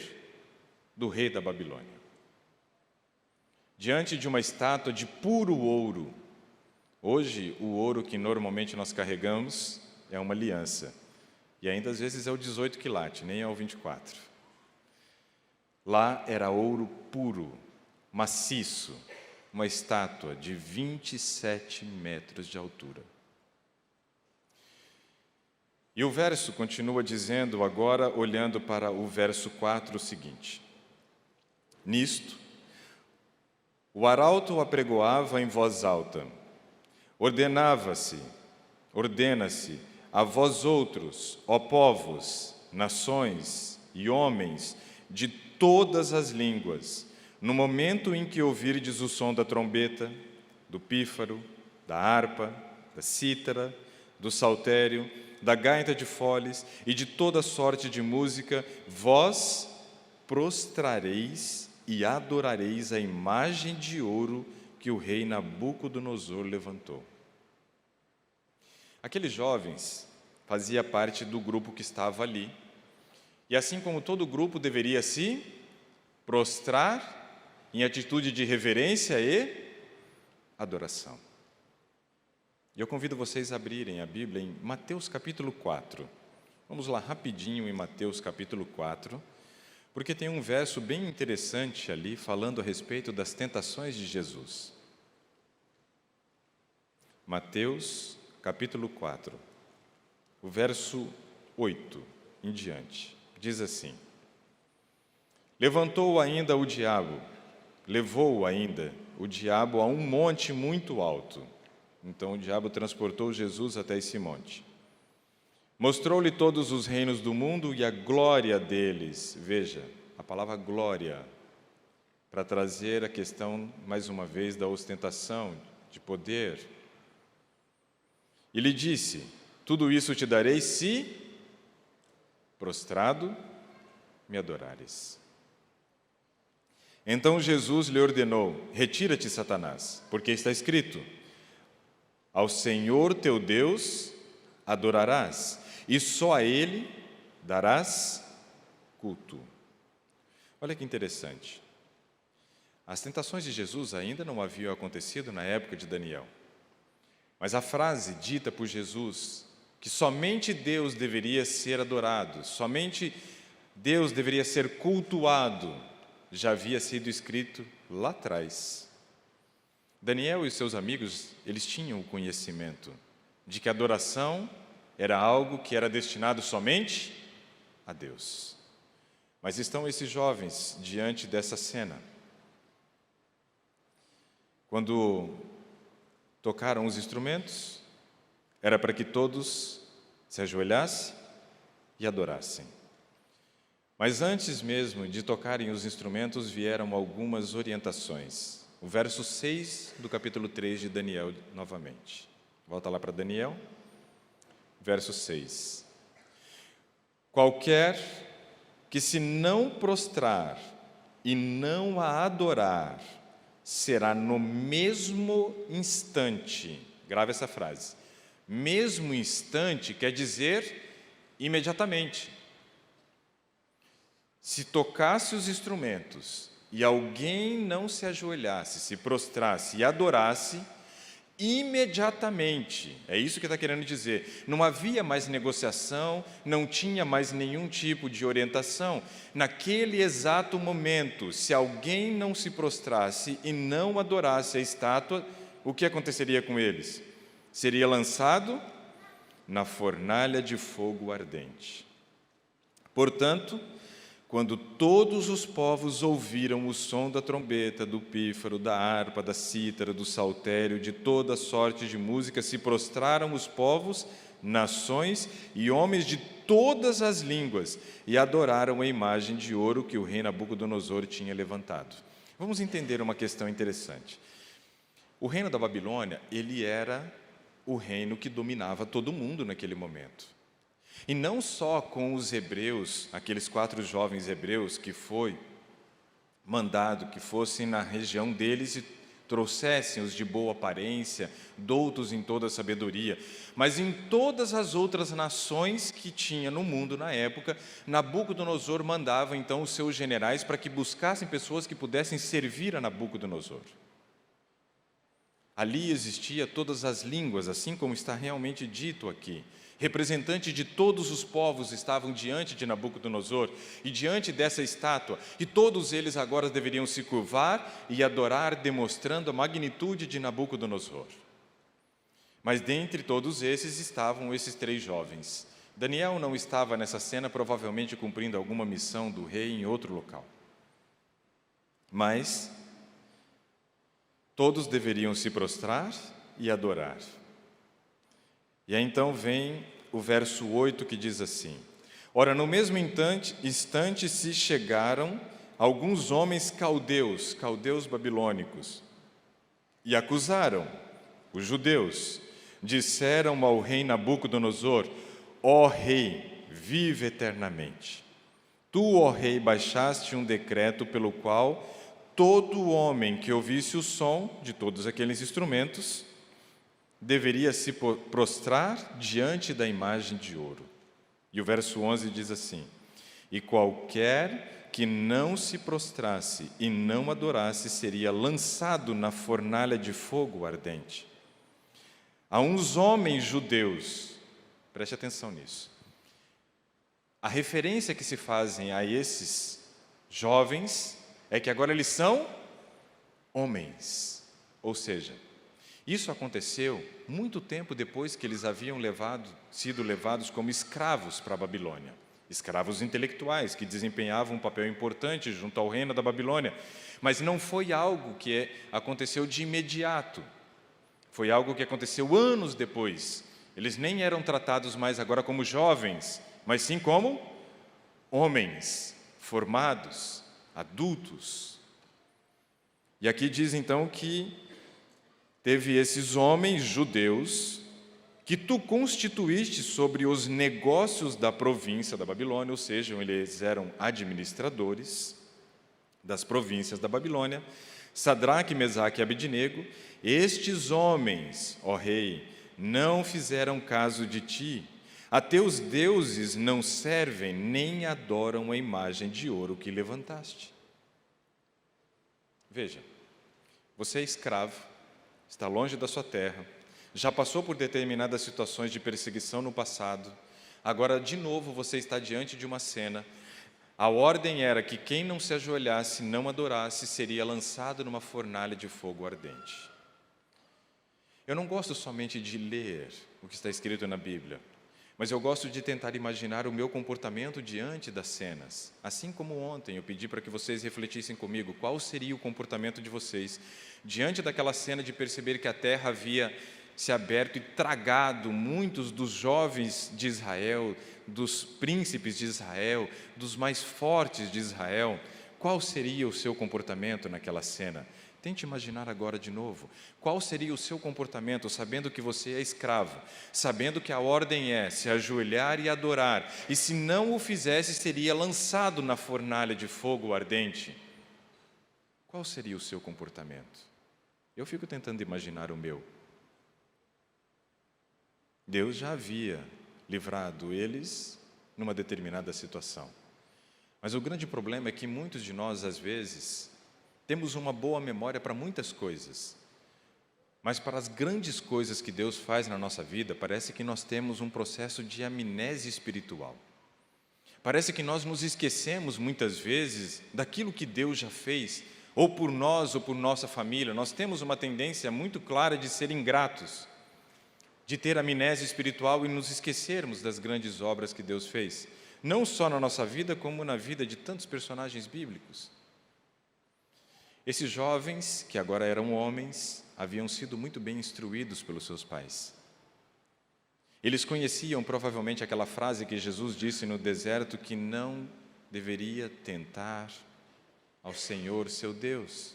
do rei da Babilônia. Diante de uma estátua de puro ouro. Hoje, o ouro que normalmente nós carregamos é uma aliança. E ainda às vezes é o 18 quilate, nem é o 24. Lá era ouro puro, maciço, uma estátua de 27 metros de altura. E o verso continua dizendo, agora olhando para o verso 4, o seguinte: nisto, o arauto apregoava em voz alta, ordena-se a vós outros, ó povos, nações e homens de todas as línguas, no momento em que ouvirdes o som da trombeta, do pífaro, da harpa, da cítara, do saltério, da gaita de foles e de toda sorte de música, vós prostrareis e adorareis a imagem de ouro que o rei Nabucodonosor levantou. Aqueles jovens faziam parte do grupo que estava ali, e assim como todo grupo deveria se prostrar em atitude de reverência e adoração. E eu convido vocês a abrirem a Bíblia em Mateus capítulo 4. Vamos lá rapidinho em Mateus capítulo 4, porque tem um verso bem interessante ali falando a respeito das tentações de Jesus. Mateus capítulo 4, o verso 8 em diante, diz assim: levou ainda o diabo a um monte muito alto. Então o diabo transportou Jesus até esse monte. Mostrou-lhe todos os reinos do mundo e a glória deles. Veja, a palavra glória, para trazer a questão, mais uma vez, da ostentação, de poder. E lhe disse: tudo isso te darei se, prostrado, me adorares. Então Jesus lhe ordenou: retira-te, Satanás, porque está escrito: ao Senhor teu Deus adorarás, e só a Ele darás culto. Olha que interessante. As tentações de Jesus ainda não haviam acontecido na época de Daniel. Mas a frase dita por Jesus, que somente Deus deveria ser adorado, somente Deus deveria ser cultuado, já havia sido escrito lá atrás. Daniel e seus amigos, eles tinham o conhecimento de que a adoração era algo que era destinado somente a Deus. Mas estão esses jovens diante dessa cena. Quando tocaram os instrumentos, era para que todos se ajoelhassem e adorassem. Mas antes mesmo de tocarem os instrumentos, vieram algumas orientações. O verso 6 do capítulo 3 de Daniel, novamente. Volta lá para Daniel, verso 6. Qualquer que se não prostrar e não a adorar, será no mesmo instante. Grave essa frase. Mesmo instante quer dizer imediatamente. Se tocasse os instrumentos e alguém não se ajoelhasse, se prostrasse e adorasse, imediatamente, é isso que está querendo dizer, não havia mais negociação, não tinha mais nenhum tipo de orientação. Naquele exato momento, se alguém não se prostrasse e não adorasse a estátua, o que aconteceria com eles? Seria lançado na fornalha de fogo ardente. Portanto, quando todos os povos ouviram o som da trombeta, do pífaro, da harpa, da cítara, do saltério, de toda sorte de música, se prostraram os povos, nações e homens de todas as línguas e adoraram a imagem de ouro que o rei Nabucodonosor tinha levantado. Vamos entender uma questão interessante. O reino da Babilônia, ele era o reino que dominava todo mundo naquele momento. E não só com os hebreus, aqueles 4 jovens hebreus que foi mandado que fossem na região deles e trouxessem os de boa aparência, doutos em toda a sabedoria, mas em todas as outras nações que tinha no mundo na época, Nabucodonosor mandava então os seus generais para que buscassem pessoas que pudessem servir a Nabucodonosor. Ali existia todas as línguas, assim como está realmente dito aqui. Representantes de todos os povos estavam diante de Nabucodonosor e diante dessa estátua, e todos eles agora deveriam se curvar e adorar, demonstrando a magnitude de Nabucodonosor. Mas dentre todos esses estavam esses 3 jovens. Daniel não estava nessa cena, provavelmente cumprindo alguma missão do rei em outro local. Mas todos deveriam se prostrar e adorar. E aí então vem o verso 8 que diz assim: ora, no mesmo instante se chegaram alguns homens caldeus babilônicos, e acusaram os judeus. Disseram ao rei Nabucodonosor: ó rei, vive eternamente. Tu, ó rei, baixaste um decreto pelo qual todo homem que ouvisse o som de todos aqueles instrumentos deveria se prostrar diante da imagem de ouro. E o verso 11 diz assim: e qualquer que não se prostrasse e não adorasse seria lançado na fornalha de fogo ardente. Há uns homens judeus, preste atenção nisso, a referência que se fazem a esses jovens é que agora eles são homens, ou seja, isso aconteceu muito tempo depois que eles haviam sido levados como escravos para a Babilônia. Escravos intelectuais que desempenhavam um papel importante junto ao reino da Babilônia. Mas não foi algo que aconteceu de imediato. Foi algo que aconteceu anos depois. Eles nem eram tratados mais agora como jovens, mas sim como homens, formados, adultos. E aqui diz então que teve esses homens judeus que tu constituíste sobre os negócios da província da Babilônia, ou seja, eles eram administradores das províncias da Babilônia, Sadraque, Mesaque e Abednego. Estes homens, ó rei, não fizeram caso de ti. A teus deuses não servem nem adoram a imagem de ouro que levantaste. Veja, você é escravo, está longe da sua terra, já passou por determinadas situações de perseguição no passado, agora de novo você está diante de uma cena. A ordem era que quem não se ajoelhasse, não adorasse, seria lançado numa fornalha de fogo ardente. Eu não gosto somente de ler o que está escrito na Bíblia, mas eu gosto de tentar imaginar o meu comportamento diante das cenas. Assim como ontem eu pedi para que vocês refletissem comigo qual seria o comportamento de vocês diante daquela cena de perceber que a terra havia se aberto e tragado muitos dos jovens de Israel, dos príncipes de Israel, dos mais fortes de Israel. Qual seria o seu comportamento naquela cena? Tente imaginar agora de novo. Qual seria o seu comportamento sabendo que você é escravo, sabendo que a ordem é se ajoelhar e adorar, e se não o fizesse seria lançado na fornalha de fogo ardente? Qual seria o seu comportamento? Eu fico tentando imaginar o meu. Deus já havia livrado eles numa determinada situação. Mas o grande problema é que muitos de nós, às vezes, temos uma boa memória para muitas coisas, mas para as grandes coisas que Deus faz na nossa vida, parece que nós temos um processo de amnésia espiritual. Parece que nós nos esquecemos muitas vezes daquilo que Deus já fez, ou por nós ou por nossa família. Nós temos uma tendência muito clara de ser ingratos, de ter amnésia espiritual e nos esquecermos das grandes obras que Deus fez, não só na nossa vida, como na vida de tantos personagens bíblicos. Esses jovens, que agora eram homens, haviam sido muito bem instruídos pelos seus pais. Eles conheciam provavelmente aquela frase que Jesus disse no deserto, que não deveria tentar ao Senhor seu Deus,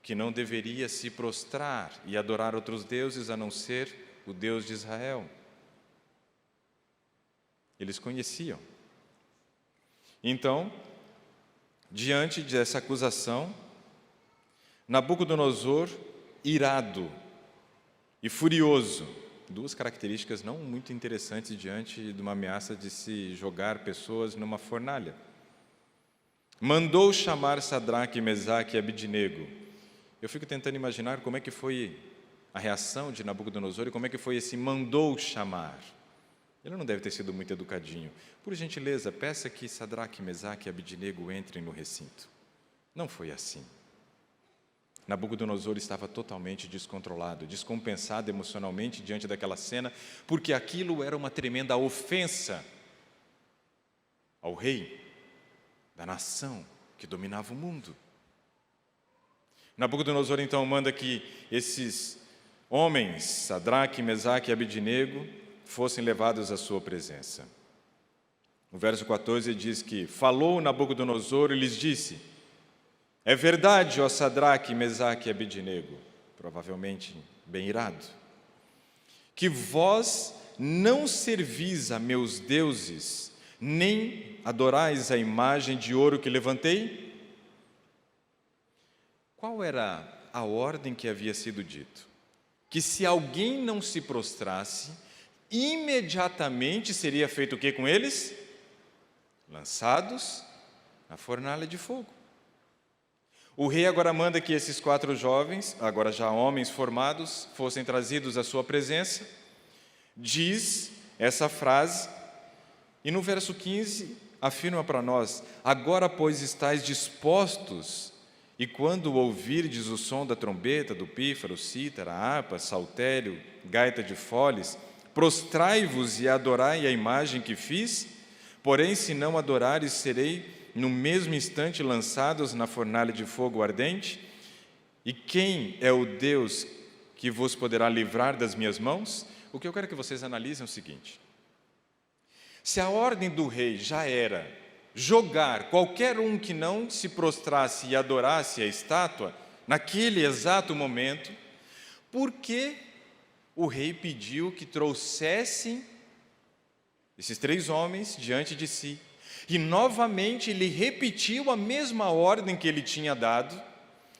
que não deveria se prostrar e adorar outros deuses a não ser o Deus de Israel. Eles conheciam. Então, diante dessa acusação, Nabucodonosor, irado e furioso, duas características não muito interessantes diante de uma ameaça de se jogar pessoas numa fornalha, mandou chamar Sadraque, Mesaque e Abednego. Eu fico tentando imaginar como é que foi a reação de Nabucodonosor e como é que foi esse mandou chamar. Ele não deve ter sido muito educadinho. Por gentileza, peça que Sadraque, Mesaque e Abednego entrem no recinto. Não foi assim. Nabucodonosor estava totalmente descontrolado, descompensado emocionalmente diante daquela cena, porque aquilo era uma tremenda ofensa ao rei da nação que dominava o mundo. Nabucodonosor então manda que esses homens, Sadraque, Mesaque e Abednego, fossem levados à sua presença. O verso 14 diz que falou Nabucodonosor e lhes disse: É verdade, ó Sadraque, Mesaque e Abednego, provavelmente bem irado, que vós não servis a meus deuses, nem adorais a imagem de ouro que levantei? Qual era a ordem que havia sido dito? Que se alguém não se prostrasse, imediatamente seria feito o que com eles? Lançados na fornalha de fogo. O rei agora manda que esses 4 jovens, agora já homens formados, fossem trazidos à sua presença. Diz essa frase, e no verso 15 afirma para nós: agora, pois, estáis dispostos, e quando ouvirdes o som da trombeta, do pífaro, cítara, harpa, saltério, gaita de foles, prostrai-vos e adorai a imagem que fiz, porém, se não adorares, serei no mesmo instante lançados na fornalha de fogo ardente? E quem é o Deus que vos poderá livrar das minhas mãos? O que eu quero que vocês analisem é o seguinte: se a ordem do rei já era jogar qualquer um que não se prostrasse e adorasse a estátua, naquele exato momento, por que o rei pediu que trouxessem esses 3 homens diante de si? E novamente ele repetiu a mesma ordem que ele tinha dado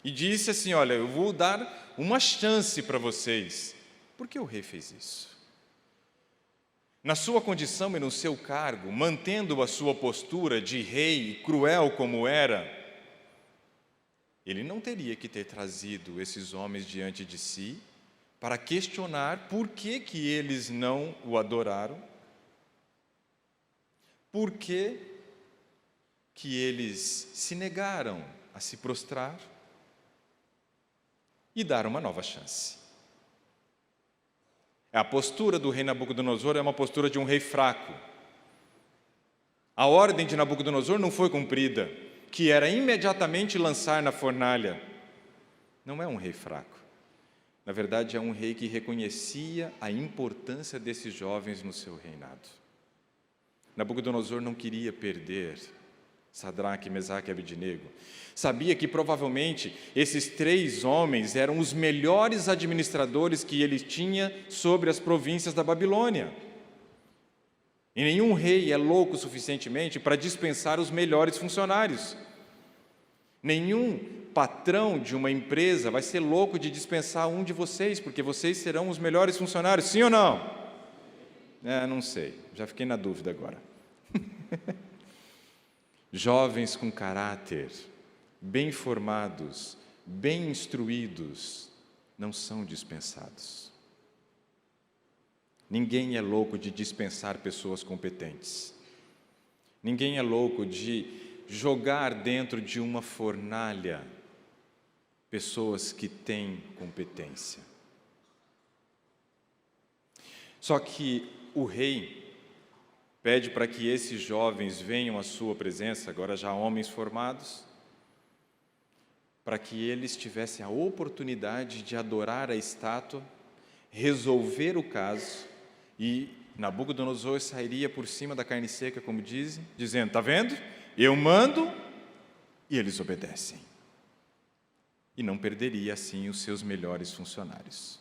e disse assim: olha, eu vou dar uma chance para vocês. Por que o rei fez isso? Na sua condição e no seu cargo, mantendo a sua postura de rei cruel como era, ele não teria que ter trazido esses homens diante de si para questionar por que eles não o adoraram, por que eles se negaram a se prostrar e dar uma nova chance. A postura do rei Nabucodonosor é uma postura de um rei fraco. A ordem de Nabucodonosor não foi cumprida, que era imediatamente lançar na fornalha. Não é um rei fraco. Na verdade, é um rei que reconhecia a importância desses jovens no seu reinado. Nabucodonosor não queria perder Sadraque, Mesaque e Abednego. Sabia que provavelmente esses 3 homens eram os melhores administradores que ele tinha sobre as províncias da Babilônia. E nenhum rei é louco suficientemente para dispensar os melhores funcionários. Nenhum patrão de uma empresa vai ser louco de dispensar um de vocês, porque vocês serão os melhores funcionários, sim ou não? Não sei, já fiquei na dúvida agora. Jovens com caráter, bem formados, bem instruídos, não são dispensados. Ninguém é louco de dispensar pessoas competentes. Ninguém é louco de jogar dentro de uma fornalha pessoas que têm competência. Só que o rei pede para que esses jovens venham à sua presença, agora já homens formados, para que eles tivessem a oportunidade de adorar a estátua, resolver o caso, e Nabucodonosor sairia por cima da carne seca, como dizem, dizendo: está vendo? Eu mando e eles obedecem. E não perderia assim os seus melhores funcionários.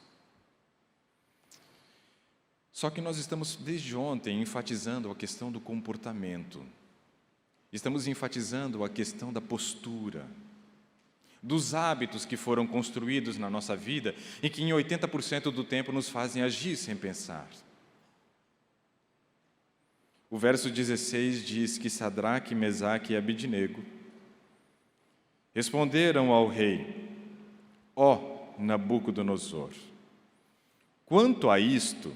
Só que nós estamos desde ontem enfatizando a questão do comportamento. Estamos enfatizando a questão da postura, dos hábitos que foram construídos na nossa vida e que em 80% do tempo nos fazem agir sem pensar. O verso 16 diz que Sadraque, Mesaque e Abednego responderam ao rei: ó Nabucodonosor, quanto a isto,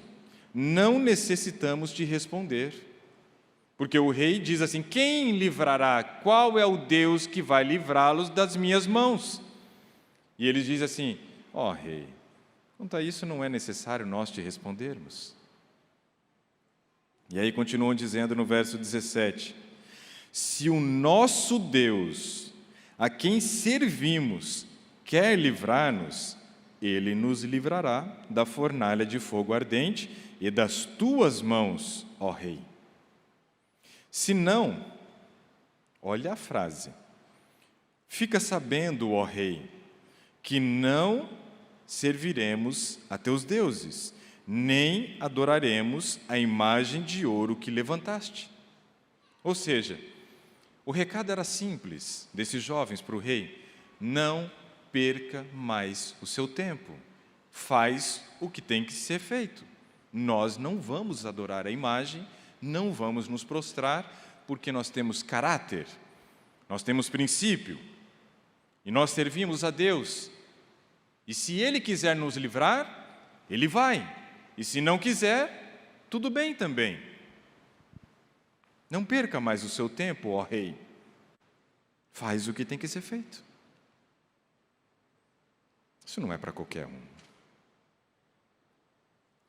não necessitamos te responder, porque o rei diz assim: quem livrará? Qual é o Deus que vai livrá-los das minhas mãos? E ele diz assim: ó rei, quanto a isso não é necessário nós te respondermos. E aí continuam dizendo no verso 17: se o nosso Deus, a quem servimos, quer livrar-nos, ele nos livrará da fornalha de fogo ardente e das tuas mãos, ó rei. Se não, olha a frase, Fica sabendo, ó rei, que não serviremos a teus deuses, nem adoraremos a imagem de ouro que levantaste. Ou seja, o recado era simples desses jovens para o rei: não perca mais o seu tempo, faz o que tem que ser feito. Nós não vamos adorar a imagem, não vamos nos prostrar, porque nós temos caráter, nós temos princípio, e nós servimos a Deus. E se Ele quiser nos livrar, Ele vai. E se não quiser, tudo bem também. Não perca mais o seu tempo, ó rei. Faz o que tem que ser feito. Isso não é para qualquer um.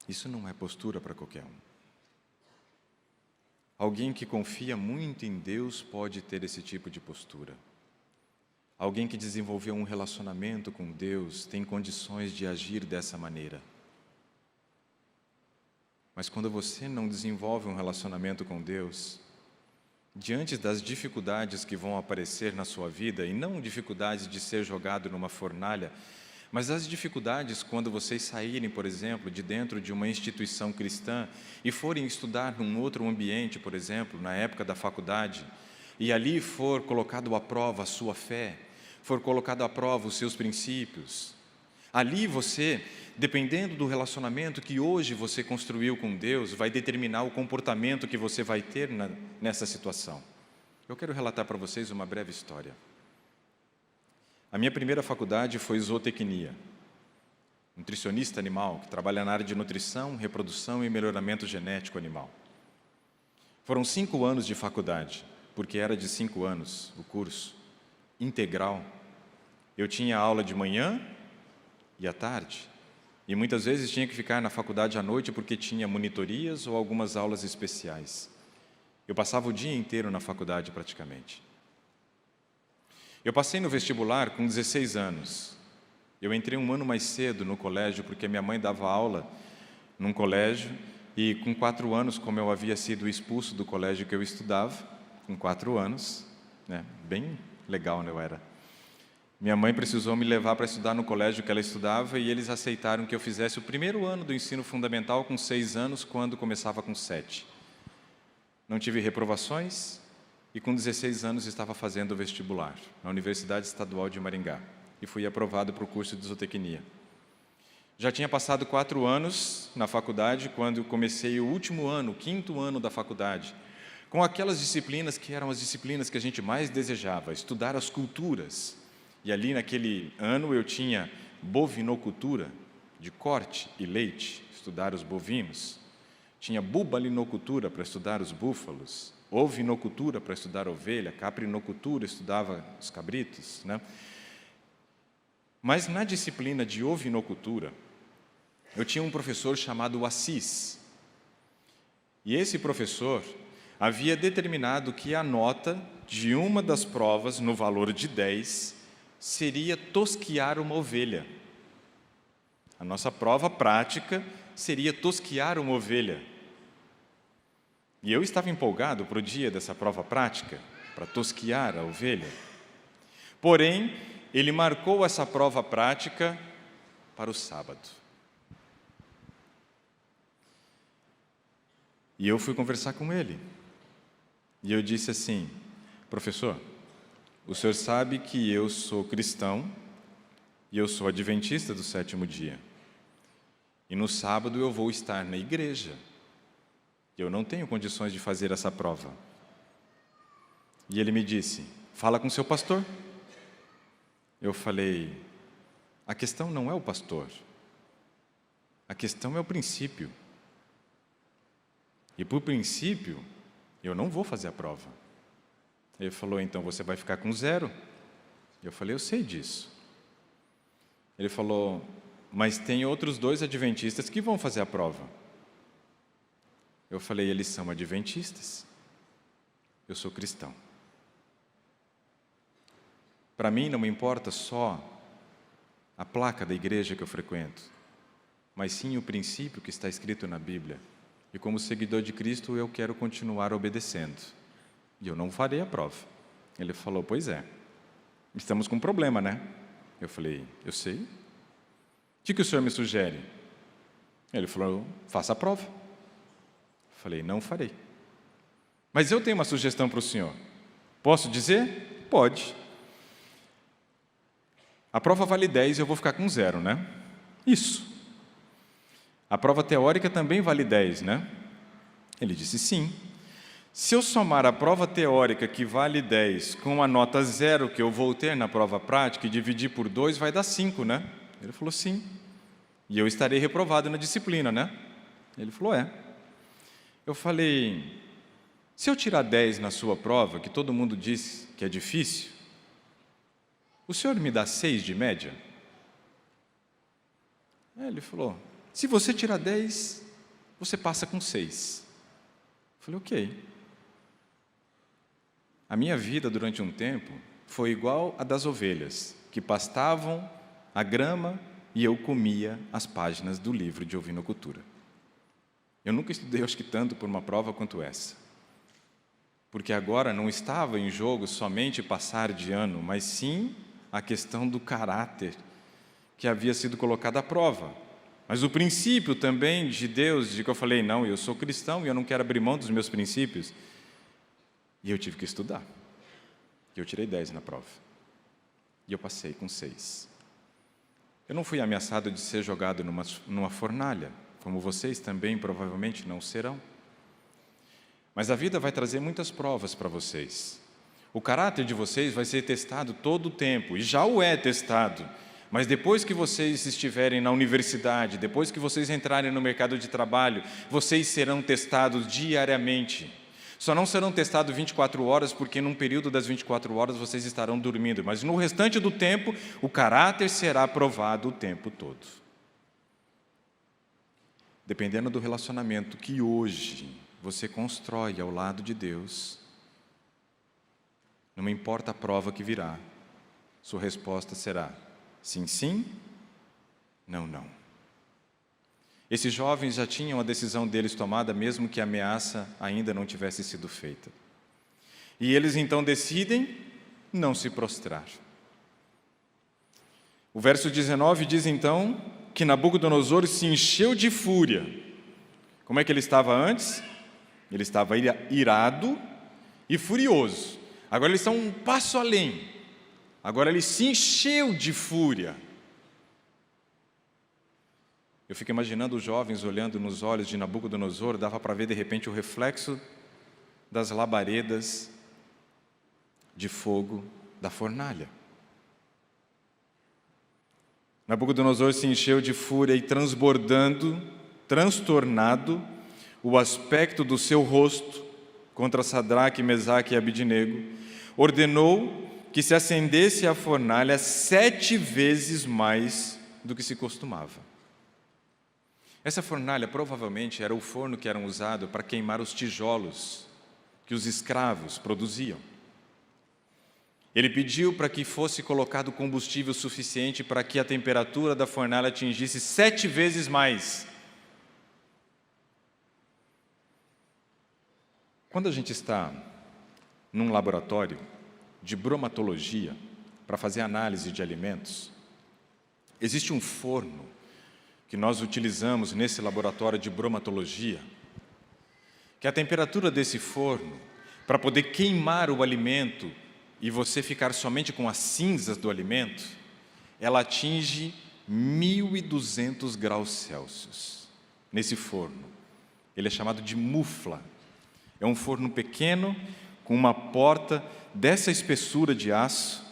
Isso não é postura para qualquer um. Alguém que confia muito em Deus pode ter esse tipo de postura. Alguém que desenvolveu um relacionamento com Deus tem condições de agir dessa maneira. Mas quando você não desenvolve um relacionamento com Deus, diante das dificuldades que vão aparecer na sua vida, e não dificuldades de ser jogado numa fornalha, mas as dificuldades quando vocês saírem, por exemplo, de dentro de uma instituição cristã e forem estudar num outro ambiente, por exemplo, na época da faculdade, e ali for colocado à prova a sua fé, for colocado à prova os seus princípios, ali você, dependendo do relacionamento que hoje você construiu com Deus, vai determinar o comportamento que você vai ter nessa situação. Eu quero relatar para vocês uma breve história. A minha primeira faculdade foi zootecnia, nutricionista animal, que trabalha na área de nutrição, reprodução e melhoramento genético animal. Foram 5 anos de faculdade, porque era de 5 anos o curso, integral. Eu tinha aula de manhã e à tarde, e muitas vezes tinha que ficar na faculdade à noite porque tinha monitorias ou algumas aulas especiais. Eu passava o dia inteiro na faculdade praticamente. Eu passei no vestibular com 16 anos. Eu entrei um ano mais cedo no colégio porque minha mãe dava aula num colégio e com 4 anos, como eu havia sido expulso do colégio que eu estudava, com 4 anos, né, bem legal, né, eu era. Minha mãe precisou me levar para estudar no colégio que ela estudava e eles aceitaram que eu fizesse o primeiro ano do ensino fundamental com 6 anos, quando começava com 7. Não tive reprovações e com 16 anos estava fazendo o vestibular na Universidade Estadual de Maringá e fui aprovado para o curso de zootecnia. Já tinha passado 4 anos na faculdade quando comecei o último ano, o 5º ano da faculdade, com aquelas disciplinas que eram as disciplinas que a gente mais desejava, estudar as culturas. E ali naquele ano eu tinha bovinocultura, de corte e leite, estudar os bovinos. Tinha bubalinocultura para estudar os búfalos, ovinocultura para estudar a ovelha, caprinocultura, estudava os cabritos, né? Mas na disciplina de ovinocultura, eu tinha um professor chamado Assis. E esse professor havia determinado que a nota de uma das provas, no valor de 10, seria tosquiar uma ovelha. A nossa prova prática seria tosquiar uma ovelha. E eu estava empolgado para o dia dessa prova prática, para tosquiar a ovelha. Porém, ele marcou essa prova prática para o sábado. E eu fui conversar com ele. E eu disse assim: professor, o senhor sabe que eu sou cristão e eu sou adventista do 7º dia. E no sábado eu vou estar na igreja. Eu não tenho condições de fazer essa prova. E ele me disse: fala com seu pastor. Eu falei: a questão não é o pastor. A questão é o princípio. E por princípio, eu não vou fazer a prova. Ele falou: então você vai ficar com 0. Eu falei: eu sei disso. Ele falou: mas tem outros 2 adventistas que vão fazer a prova. Eu falei: eles são adventistas. Eu sou cristão. Para mim não me importa só a placa da igreja que eu frequento, mas sim o princípio que está escrito na Bíblia. E como seguidor de Cristo, eu quero continuar obedecendo. E eu não farei a prova. Ele falou: pois é. estamos com um problema, né? Eu falei, eu sei. O que o senhor me sugere? Ele falou, faça a prova. Eu falei, não farei. Mas eu tenho uma sugestão para o senhor. Posso dizer? Pode. A prova vale 10 e eu vou ficar com 0, né? Isso. A prova teórica também vale 10, né? Ele disse sim. Se eu somar a prova teórica, que vale 10, com a nota 0 que eu vou ter na prova prática e dividir por 2, vai dar 5, né? Ele falou sim. E eu estarei reprovado na disciplina, né? Ele falou, é. Eu falei, se eu tirar 10 na sua prova, que todo mundo diz que é difícil, o senhor me dá 6 de média? Ele falou, se você tirar 10, você passa com 6. Eu falei, ok. A minha vida durante um tempo foi igual a das ovelhas, que pastavam a grama e eu comia as páginas do livro de Ovinocultura. Eu nunca estudei, acho que tanto, por uma prova quanto essa. Porque agora não estava em jogo somente passar de ano, mas sim a questão do caráter que havia sido colocado à prova. Mas o princípio também de Deus, de que eu falei, não, eu sou cristão e eu não quero abrir mão dos meus princípios. E eu tive que estudar. E eu tirei 10 na prova. E eu passei com 6. Eu não fui ameaçado de ser jogado numa fornalha, como vocês também provavelmente não serão. Mas a vida vai trazer muitas provas para vocês. O caráter de vocês vai ser testado todo o tempo, e já o é testado. Mas depois que vocês estiverem na universidade, depois que vocês entrarem no mercado de trabalho, vocês serão testados diariamente. Só não serão testados 24 horas, porque num período das 24 horas vocês estarão dormindo. Mas no restante do tempo, o caráter será provado o tempo todo. Dependendo do relacionamento que hoje você constrói ao lado de Deus, não importa a prova que virá, sua resposta será sim, sim, não, não. Esses jovens já tinham a decisão deles tomada, mesmo que a ameaça ainda não tivesse sido feita. E eles então decidem não se prostrar. O verso 19 diz então que Nabucodonosor se encheu de fúria. Como é que ele estava antes? Ele estava irado e furioso. Agora ele está um passo além. Agora ele se encheu de fúria. Eu fico imaginando os jovens olhando nos olhos de Nabucodonosor, dava para ver de repente o reflexo das labaredas de fogo da fornalha. Nabucodonosor se encheu de fúria e transbordando, transtornado, o aspecto do seu rosto contra Sadraque, Mesaque e Abidnego, ordenou que se acendesse a fornalha 7 vezes mais do que se costumava. Essa fornalha provavelmente era o forno que era usado para queimar os tijolos que os escravos produziam. Ele pediu para que fosse colocado combustível suficiente para que a temperatura da fornalha atingisse 7 vezes mais. Quando a gente está num laboratório de bromatologia para fazer análise de alimentos, existe um forno que nós utilizamos nesse laboratório de bromatologia, que a temperatura desse forno, para poder queimar o alimento e você ficar somente com as cinzas do alimento, ela atinge 1.200 graus Celsius nesse forno. Ele é chamado de mufla. É um forno pequeno, com uma porta dessa espessura de aço.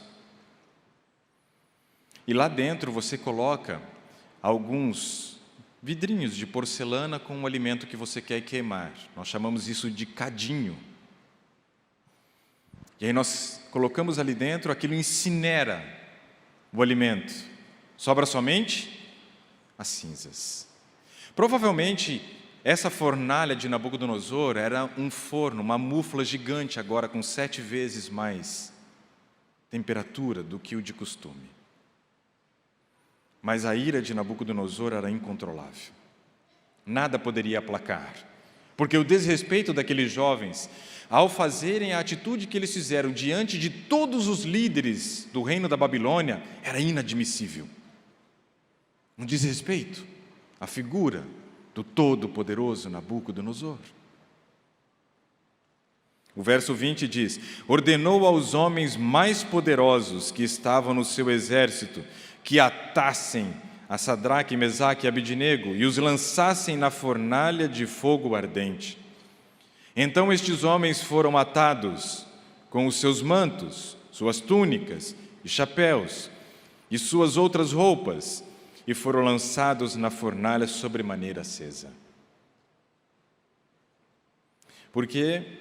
E lá dentro você coloca alguns vidrinhos de porcelana com o alimento que você quer queimar. Nós chamamos isso de cadinho. E aí nós colocamos ali dentro, aquilo incinera o alimento. Sobra somente as cinzas. Provavelmente, essa fornalha de Nabucodonosor era um forno, uma mufla gigante agora com 7 vezes mais temperatura do que o de costume. Mas a ira de Nabucodonosor era incontrolável. Nada poderia aplacar, porque o desrespeito daqueles jovens ao fazerem a atitude que eles fizeram diante de todos os líderes do reino da Babilônia, era inadmissível. Um desrespeito à figura do todo-poderoso Nabucodonosor. O verso 20 diz: ordenou aos homens mais poderosos que estavam no seu exército que atassem a Sadraque, Mesaque e Abidnego e os lançassem na fornalha de fogo ardente. Então estes homens foram atados com os seus mantos, suas túnicas e chapéus e suas outras roupas e foram lançados na fornalha sobremaneira acesa. Porque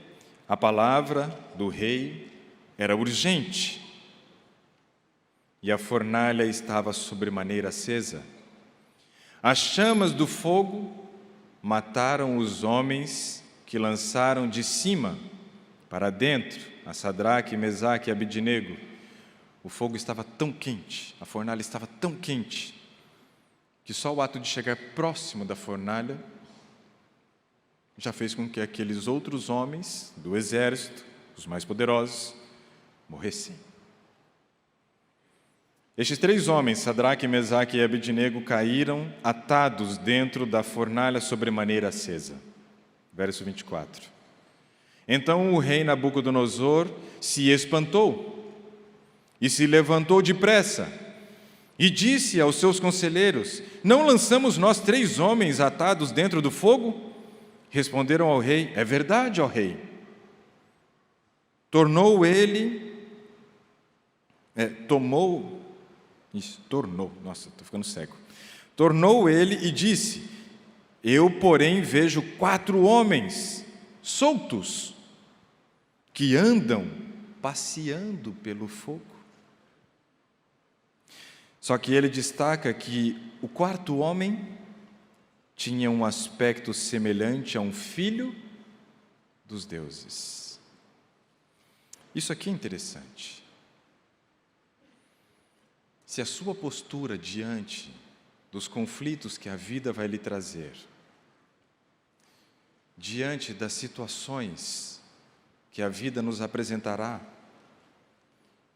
a palavra do rei era urgente e a fornalha estava sobremaneira acesa. As chamas do fogo mataram os homens que lançaram de cima para dentro a Sadraque, Mesaque e Abidnego. O fogo estava tão quente, a fornalha estava tão quente, que só o ato de chegar próximo da fornalha já fez com que aqueles outros homens do exército, os mais poderosos, morressem. Estes 3 homens, Sadraque, Mesaque e Abidnego, caíram atados dentro da fornalha sobremaneira acesa. Verso 24. Então o rei Nabucodonosor se espantou e se levantou depressa e disse aos seus conselheiros: não lançamos nós 3 homens atados dentro do fogo? Responderam ao rei: é verdade, ó rei. Tornou, nossa, estou ficando cego. Tornou ele e disse: eu, porém, vejo 4 homens soltos que andam passeando pelo fogo. Só que ele destaca que o 4º homem tinha um aspecto semelhante a um filho dos deuses. Isso aqui é interessante. Se a sua postura diante dos conflitos que a vida vai lhe trazer, diante das situações que a vida nos apresentará,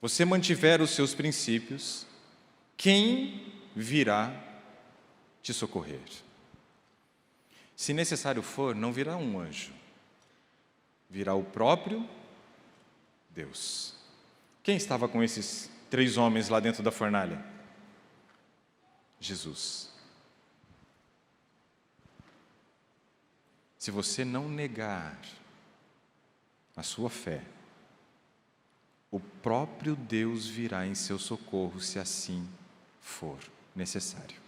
você mantiver os seus princípios, quem virá te socorrer? Se necessário for, não virá um anjo, virá o próprio Deus. Quem estava com esses 3 homens lá dentro da fornalha? Jesus. Se você não negar a sua fé, o próprio Deus virá em seu socorro, se assim for necessário.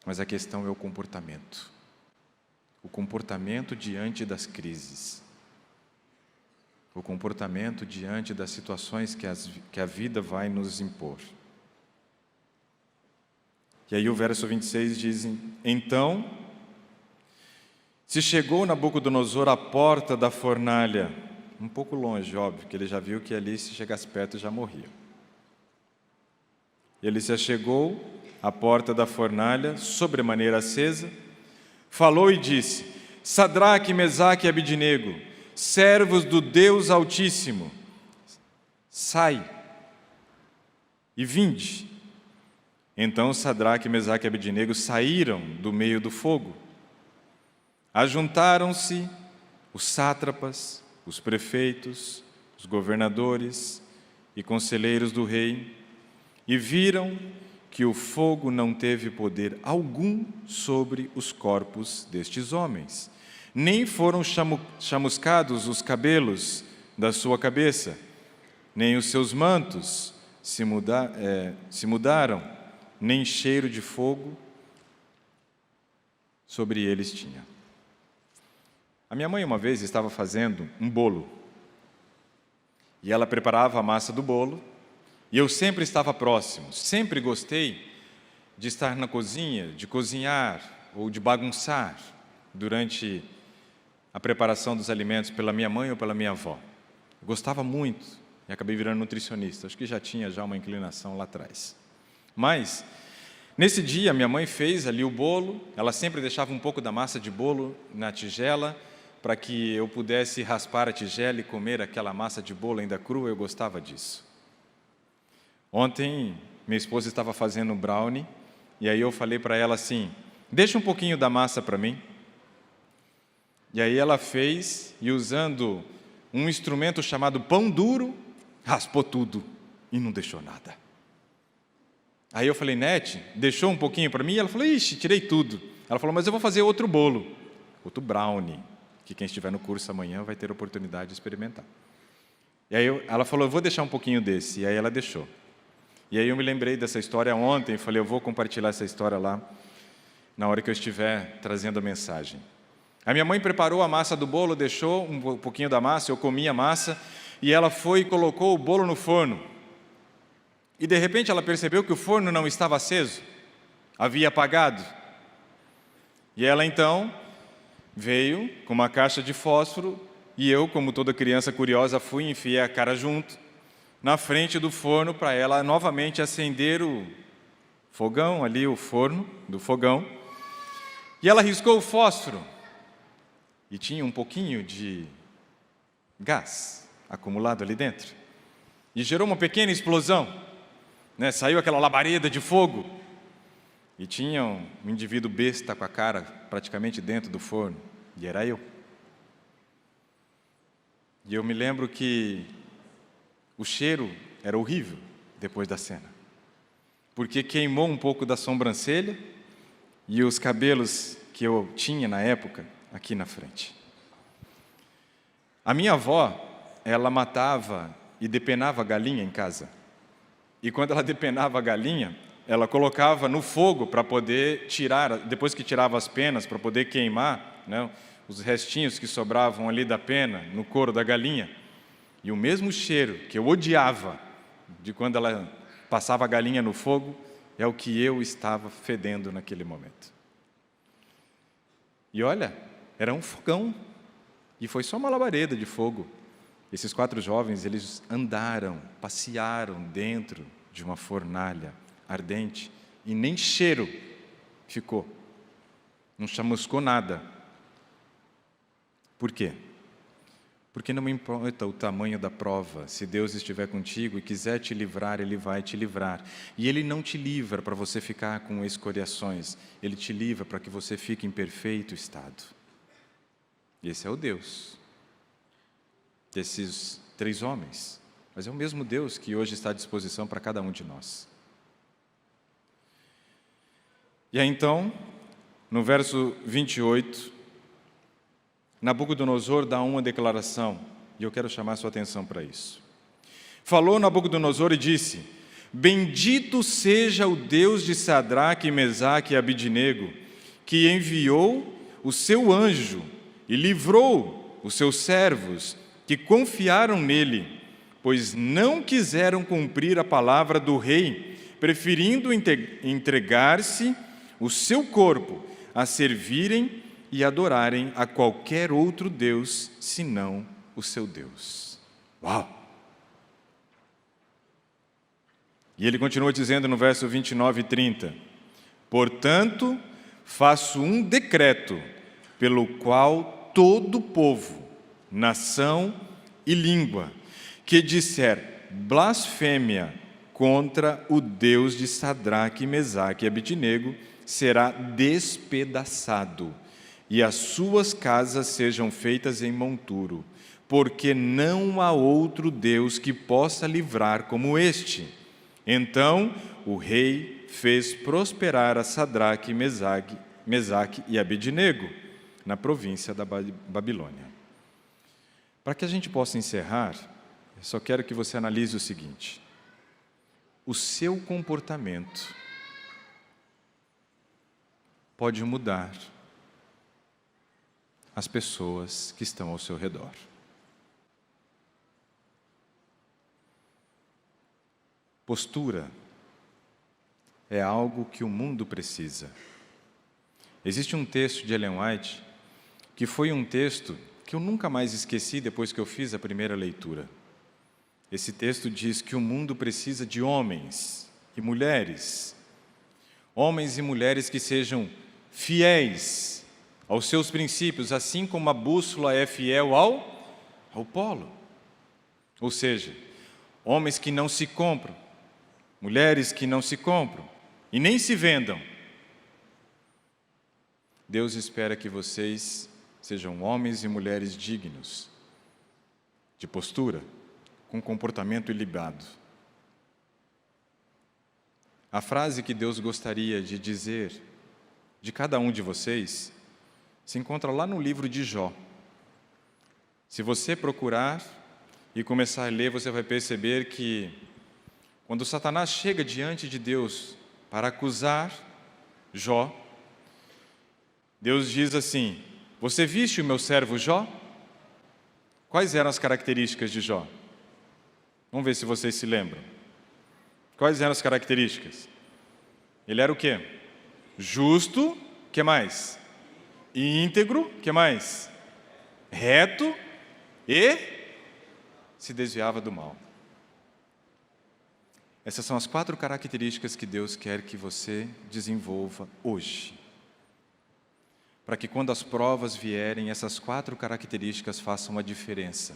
Mas a questão é o comportamento diante das crises, o comportamento diante das situações que a vida vai nos impor. E aí o verso 26 diz: então se chegou Nabucodonosor à porta da fornalha, um pouco longe, óbvio, que ele já viu que ali, se chegasse perto, já morria. Ele se achegou à porta da fornalha, sobremaneira acesa, falou e disse: Sadraque, Mesaque e Abidnego, servos do Deus Altíssimo, sai e vinde. Então Sadraque, Mesaque e Abidnego saíram do meio do fogo. Ajuntaram-se os sátrapas, os prefeitos, os governadores e conselheiros do rei, e viram que o fogo não teve poder algum sobre os corpos destes homens, nem foram chamuscados os cabelos da sua cabeça, nem os seus mantos se mudaram, nem cheiro de fogo sobre eles tinha. A minha mãe uma vez estava fazendo um bolo, e ela preparava a massa do bolo, e eu sempre estava próximo, sempre gostei de estar na cozinha, de cozinhar ou de bagunçar durante a preparação dos alimentos pela minha mãe ou pela minha avó. Eu gostava muito e acabei virando nutricionista, acho que já tinha uma inclinação lá atrás. Mas, nesse dia, minha mãe fez ali o bolo, ela sempre deixava um pouco da massa de bolo na tigela, para que eu pudesse raspar a tigela e comer aquela massa de bolo ainda crua, eu gostava disso. Ontem, minha esposa estava fazendo um brownie, e aí eu falei para ela assim, deixa um pouquinho da massa para mim. E aí ela fez, e usando um instrumento chamado pão duro, raspou tudo e não deixou nada. Aí eu falei, Nete, deixou um pouquinho para mim? E ela falou, ixi, tirei tudo. Ela falou, mas eu vou fazer outro bolo, outro brownie, que quem estiver no curso amanhã vai ter a oportunidade de experimentar. E aí ela falou, eu vou deixar um pouquinho desse. E aí ela deixou. E aí eu me lembrei dessa história ontem, e falei, eu vou compartilhar essa história lá, na hora que eu estiver trazendo a mensagem. A minha mãe preparou a massa do bolo, deixou um pouquinho da massa, eu comi a massa, e ela foi e colocou o bolo no forno. E de repente ela percebeu que o forno não estava aceso, havia apagado. E ela então veio com uma caixa de fósforo, e eu, como toda criança curiosa, fui e enfiei a cara junto, na frente do forno, para ela novamente acender o fogão, ali o forno do fogão. E ela riscou o fósforo, e tinha um pouquinho de gás acumulado ali dentro. E gerou uma pequena explosão, né? Saiu aquela labareda de fogo, e tinha um indivíduo besta com a cara praticamente dentro do forno, e era eu. E eu me lembro que o cheiro era horrível depois da cena, porque queimou um pouco da sobrancelha e os cabelos que eu tinha na época aqui na frente. A minha avó, ela matava e depenava galinha em casa. E quando ela depenava a galinha, ela colocava no fogo para poder tirar, depois que tirava as penas, para poder queimar, né, os restinhos que sobravam ali da pena no couro da galinha. E o mesmo cheiro que eu odiava de quando ela passava a galinha no fogo é o que eu estava fedendo naquele momento. E olha, era um fogão, e foi só uma labareda de fogo. Esses 4 jovens, eles andaram, passearam dentro de uma fornalha ardente, e nem cheiro ficou, não chamuscou nada. Por quê? Porque não importa o tamanho da prova, se Deus estiver contigo e quiser te livrar, Ele vai te livrar. E Ele não te livra para você ficar com escoriações, Ele te livra para que você fique em perfeito estado. Esse é o Deus desses 3 homens, mas é o mesmo Deus que hoje está à disposição para cada um de nós. E aí então, no verso 28, Nabucodonosor dá uma declaração, e eu quero chamar sua atenção para isso. Falou Nabucodonosor e disse, bendito seja o Deus de Sadraque, Mesaque e Abidnego, que enviou o seu anjo e livrou os seus servos, que confiaram nele, pois não quiseram cumprir a palavra do rei, preferindo entregar-se o seu corpo a servirem e adorarem a qualquer outro Deus, senão o seu Deus. Uau! E ele continua dizendo no verso 29 e 30, portanto, faço um decreto, pelo qual todo povo, nação e língua, que disser blasfêmia contra o Deus de Sadraque, Mesaque e Abidnego, será despedaçado, e as suas casas sejam feitas em monturo, porque não há outro Deus que possa livrar como este. Então o rei fez prosperar a Sadraque, Mesaque e Abidnego na província da Babilônia. Para que a gente possa encerrar, eu só quero que você analise o seguinte: o seu comportamento pode mudar as pessoas que estão ao seu redor. Postura é algo que o mundo precisa. Existe um texto de Ellen White, que foi um texto que eu nunca mais esqueci depois que eu fiz a primeira leitura. Esse texto diz que o mundo precisa de homens e mulheres que sejam fiéis aos seus princípios, assim como a bússola é fiel ao polo. Ou seja, homens que não se compram, mulheres que não se compram e nem se vendam. Deus espera que vocês sejam homens e mulheres dignos, de postura, com comportamento ilibado. A frase que Deus gostaria de dizer de cada um de vocês se encontra lá no livro de Jó. Se você procurar e começar a ler, você vai perceber que quando Satanás chega diante de Deus para acusar Jó, Deus diz assim: você viste o meu servo Jó? Quais eram as características de Jó? Vamos ver se vocês se lembram. Quais eram as características? Ele era o quê? Justo, que mais? Íntegro, que mais? Reto e se desviava do mal. Essas são as 4 características que Deus quer que você desenvolva hoje. Para que quando as provas vierem, essas 4 características façam a diferença.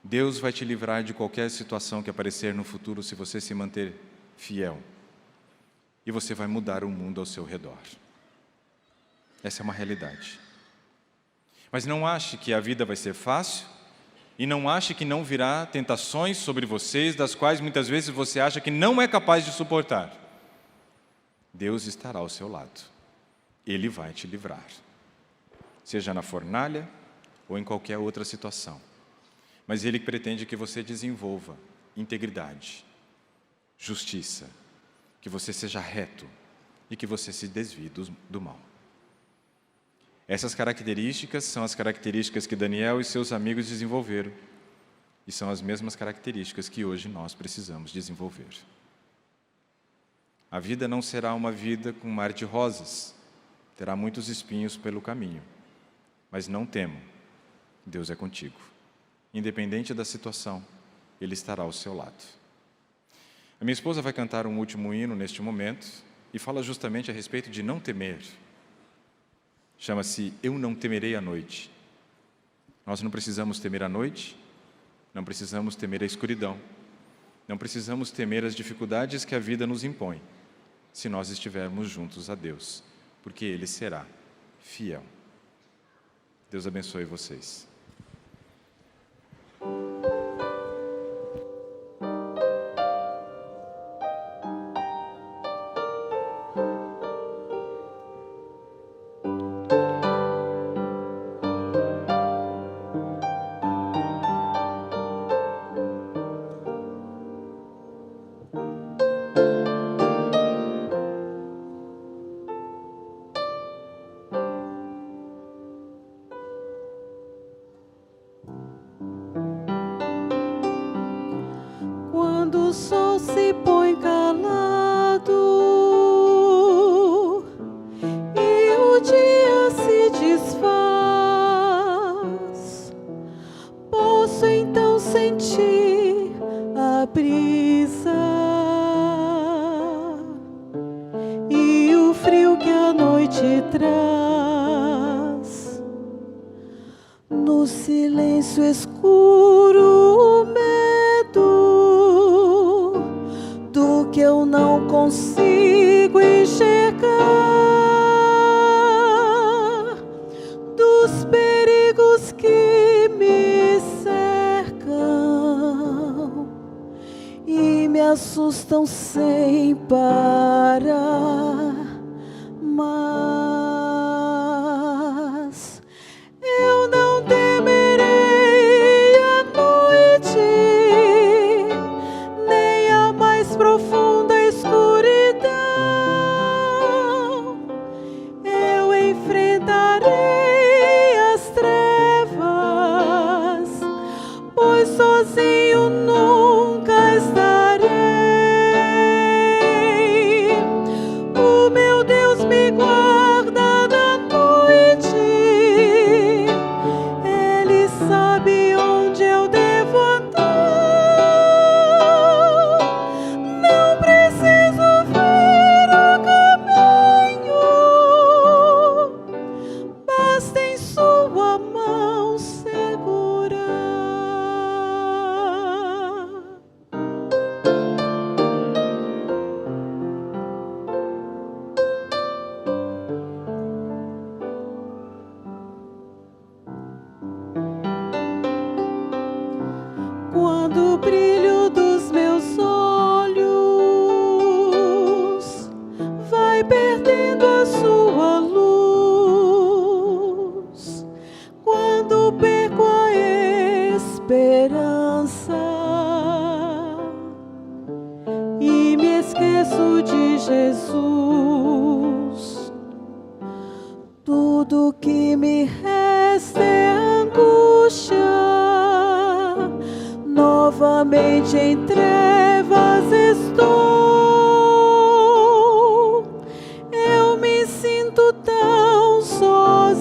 Deus vai te livrar de qualquer situação que aparecer no futuro se você se manter fiel. E você vai mudar o mundo ao seu redor. Essa é uma realidade. Mas não ache que a vida vai ser fácil e não ache que não virá tentações sobre vocês, das quais muitas vezes você acha que não é capaz de suportar. Deus estará ao seu lado. Ele vai te livrar. Seja na fornalha ou em qualquer outra situação. Mas Ele pretende que você desenvolva integridade, justiça, que você seja reto e que você se desvie do mal. Essas características são as características que Daniel e seus amigos desenvolveram e são as mesmas características que hoje nós precisamos desenvolver. A vida não será uma vida com mar de rosas, terá muitos espinhos pelo caminho, mas não temo, Deus é contigo. Independente da situação, Ele estará ao seu lado. A minha esposa vai cantar um último hino neste momento e fala justamente a respeito de não temer. Chama-se Eu Não Temerei a Noite. Nós não precisamos temer a noite, não precisamos temer a escuridão, não precisamos temer as dificuldades que a vida nos impõe, se nós estivermos juntos a Deus, porque Ele será fiel. Deus abençoe vocês. Quando o sol se põe calado e o dia se desfaz, posso então sentir a brisa e o frio que a noite traz. No silêncio escuro, o medo do que eu não consigo enxergar, dos perigos que me cercam e me assustam sem parar. Mas eu não temerei a noite, nem a mais profunda escuridão. Eu enfrentarei as trevas, pois sozinho nunca estarei. O meu do brilho dos meus olhos, vai perdendo a sua luz. Quando perco a esperança e me esqueço de Jesus, tudo que me resta é angústia. Novamente em trevas estou, eu me sinto tão sozinho.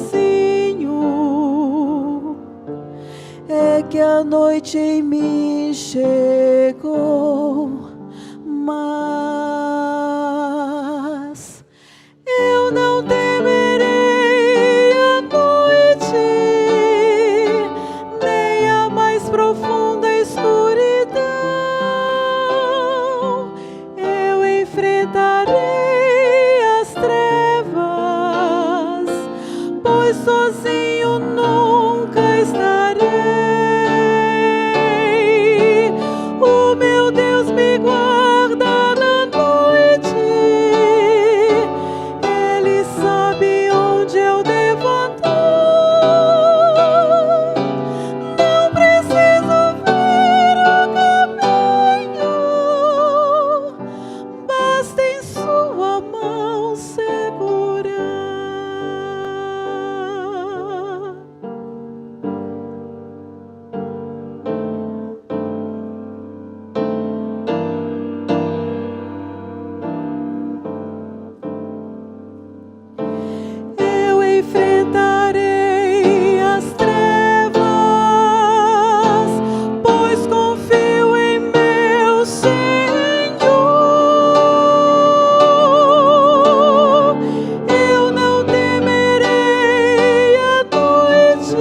É que a noite em mim chegou, mas eu não temerei a noite, nem a mais profunda escuridão. Eu enfrentarei as trevas, pois sozinho nunca estarei. O meu Deus me guarda na noite, Ele sabe onde eu devo andar. Não preciso ver o caminho, basta em sua mão segurar. Eu enfrentarei as trevas, pois confio em meu Senhor. Eu não temerei a noite,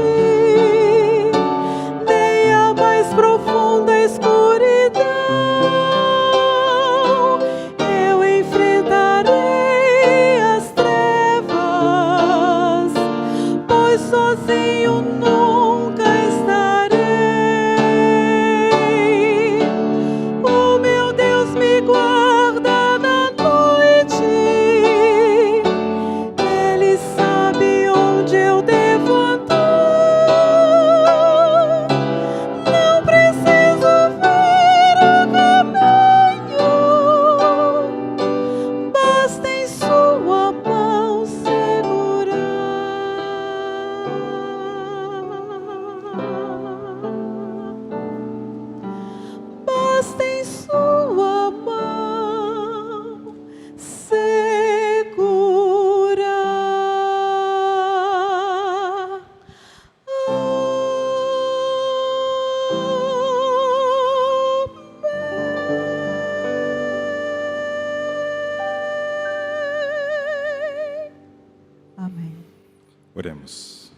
nem a mais profunda escuridão. Eu enfrentarei as trevas, pois sozinho nunca estarei. O meu Deus me guarda na noite, Ele sabe onde eu devo andar. Não preciso ver o caminho, basta em sua mão segurar. Basta em sua mão segurar. Amém. Oremos.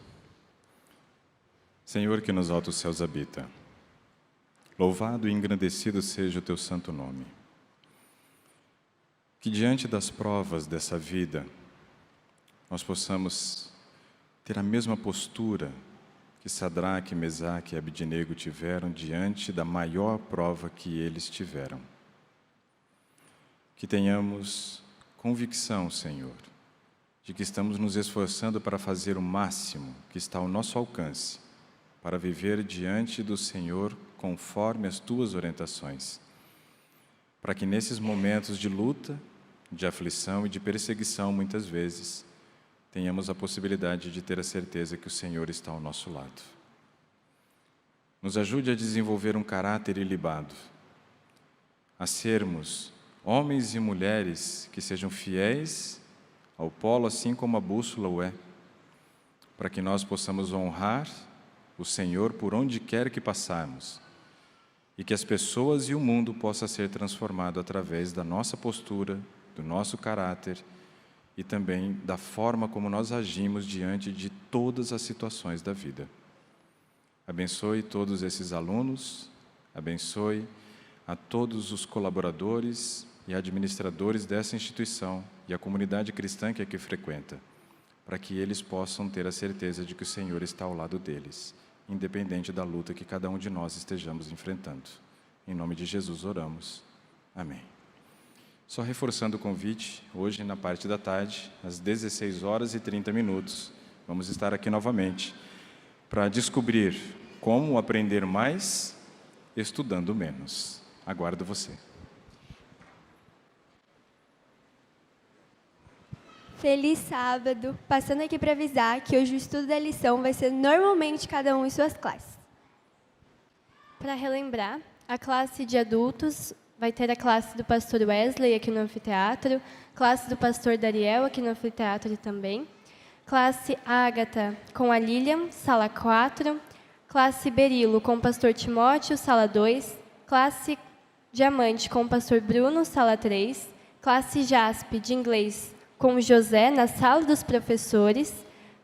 Senhor, que nos altos céus habita, louvado e engrandecido seja o teu santo nome. Que diante das provas dessa vida, nós possamos ter a mesma postura que Sadraque, Mesaque e Abidnego tiveram diante da maior prova que eles tiveram. Que tenhamos convicção, Senhor, de que estamos nos esforçando para fazer o máximo que está ao nosso alcance, para viver diante do Senhor conforme as tuas orientações, para que nesses momentos de luta, de aflição e de perseguição, muitas vezes, tenhamos a possibilidade de ter a certeza que o Senhor está ao nosso lado. Nos ajude a desenvolver um caráter ilibado, a sermos homens e mulheres que sejam fiéis ao polo, assim como a bússola o é, para que nós possamos honrar o Senhor por onde quer que passarmos, e que as pessoas e o mundo possam ser transformados através da nossa postura, do nosso caráter e também da forma como nós agimos diante de todas as situações da vida. Abençoe todos esses alunos, abençoe a todos os colaboradores e administradores dessa instituição e a comunidade cristã que aqui frequenta, para que eles possam ter a certeza de que o Senhor está ao lado deles, independente da luta que cada um de nós estejamos enfrentando. Em nome de Jesus oramos. Amém. Só reforçando o convite, hoje na parte da tarde, às 16h30, vamos estar aqui novamente para descobrir como aprender mais estudando menos. Aguardo você. Feliz sábado! Passando aqui para avisar que hoje o estudo da lição vai ser normalmente cada um em suas classes. Para relembrar, a classe de adultos vai ter a classe do pastor Wesley aqui no anfiteatro, classe do pastor Dariel aqui no anfiteatro também, classe Ágata com a Lilian, sala 4, classe Berilo com o pastor Timóteo, sala 2, classe Diamante com o pastor Bruno, sala 3, classe Jaspe de inglês com o José, na sala dos professores,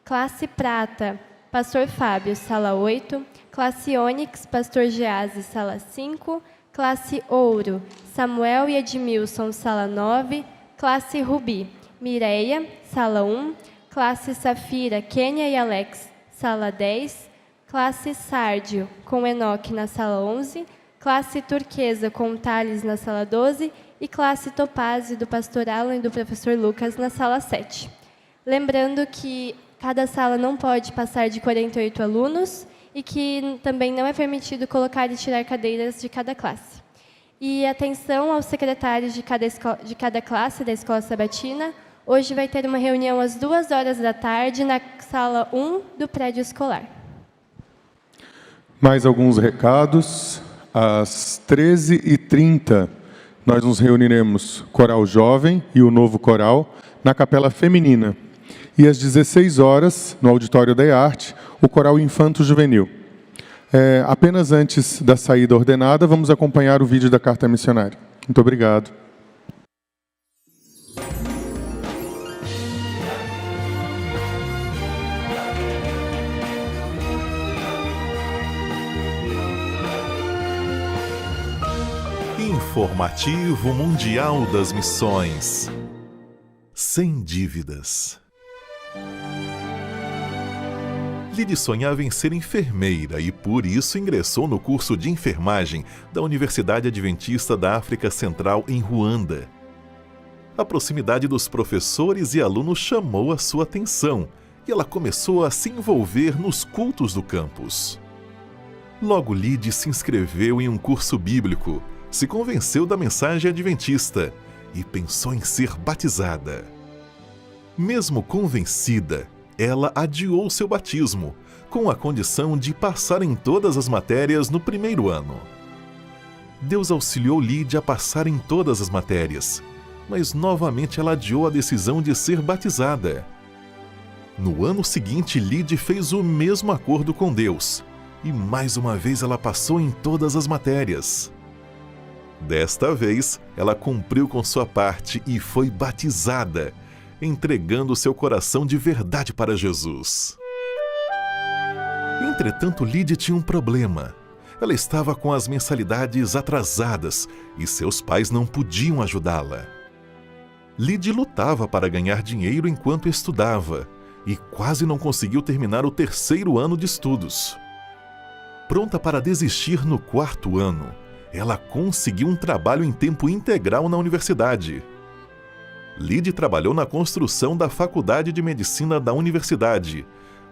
classe Prata, pastor Fábio, sala 8, classe Ônix, pastor Gease, sala 5, classe Ouro, Samuel e Edmilson, sala 9, classe Rubi, Mireia, sala 1, classe Safira, Kênia e Alex, sala 10, classe Sárdio, com Enoque, na sala 11, classe Turquesa, com Thales, na sala 12, e classe Topázio, do pastor Alan e do professor Lucas, na sala 7. Lembrando que cada sala não pode passar de 48 alunos e que também não é permitido colocar e tirar cadeiras de cada classe. E atenção aos secretários de cada classe da Escola Sabatina, hoje vai ter uma reunião às 14h na sala 1 do prédio escolar. Mais alguns recados. Às 13h30, nós nos reuniremos Coral Jovem e o Novo Coral na Capela Feminina. E às 16h, no Auditório da Arte, o Coral Infanto Juvenil. Apenas antes da saída ordenada, vamos acompanhar o vídeo da Carta Missionária. Muito obrigado. Informativo Mundial das Missões. Sem dívidas. Lide sonhava em ser enfermeira e por isso ingressou no curso de enfermagem da Universidade Adventista da África Central em Ruanda. A proximidade dos professores e alunos chamou a sua atenção e ela começou a se envolver nos cultos do campus. Logo Lide se inscreveu em um curso bíblico, se convenceu da mensagem adventista e pensou em ser batizada. Mesmo convencida, ela adiou seu batismo, com a condição de passar em todas as matérias no primeiro ano. Deus auxiliou Lide a passar em todas as matérias, mas novamente ela adiou a decisão de ser batizada. No ano seguinte, Lide fez o mesmo acordo com Deus, e mais uma vez ela passou em todas as matérias. Desta vez, ela cumpriu com sua parte e foi batizada, entregando seu coração de verdade para Jesus. Entretanto, Lide tinha um problema. Ela estava com as mensalidades atrasadas e seus pais não podiam ajudá-la. Lide lutava para ganhar dinheiro enquanto estudava e quase não conseguiu terminar o terceiro ano de estudos. Pronta para desistir no quarto ano, ela conseguiu um trabalho em tempo integral na universidade. Lide trabalhou na construção da Faculdade de Medicina da universidade,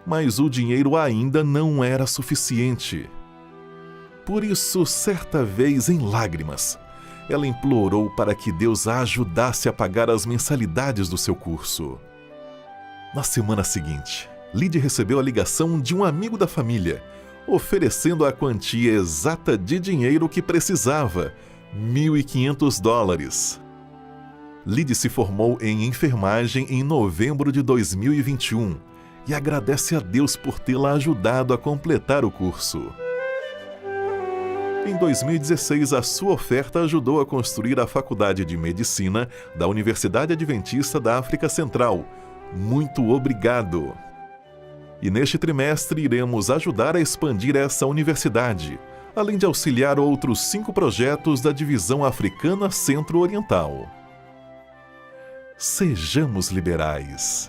mas o dinheiro ainda não era suficiente. Por isso, certa vez, em lágrimas, ela implorou para que Deus a ajudasse a pagar as mensalidades do seu curso. Na semana seguinte, Lide recebeu a ligação de um amigo da família, oferecendo a quantia exata de dinheiro que precisava, $1.500. Lide se formou em enfermagem em novembro de 2021 e agradece a Deus por tê-la ajudado a completar o curso. Em 2016, a sua oferta ajudou a construir a Faculdade de Medicina da Universidade Adventista da África Central. Muito obrigado! E neste trimestre iremos ajudar a expandir essa universidade, além de auxiliar outros 5 projetos da Divisão Africana Centro-Oriental. Sejamos liberais.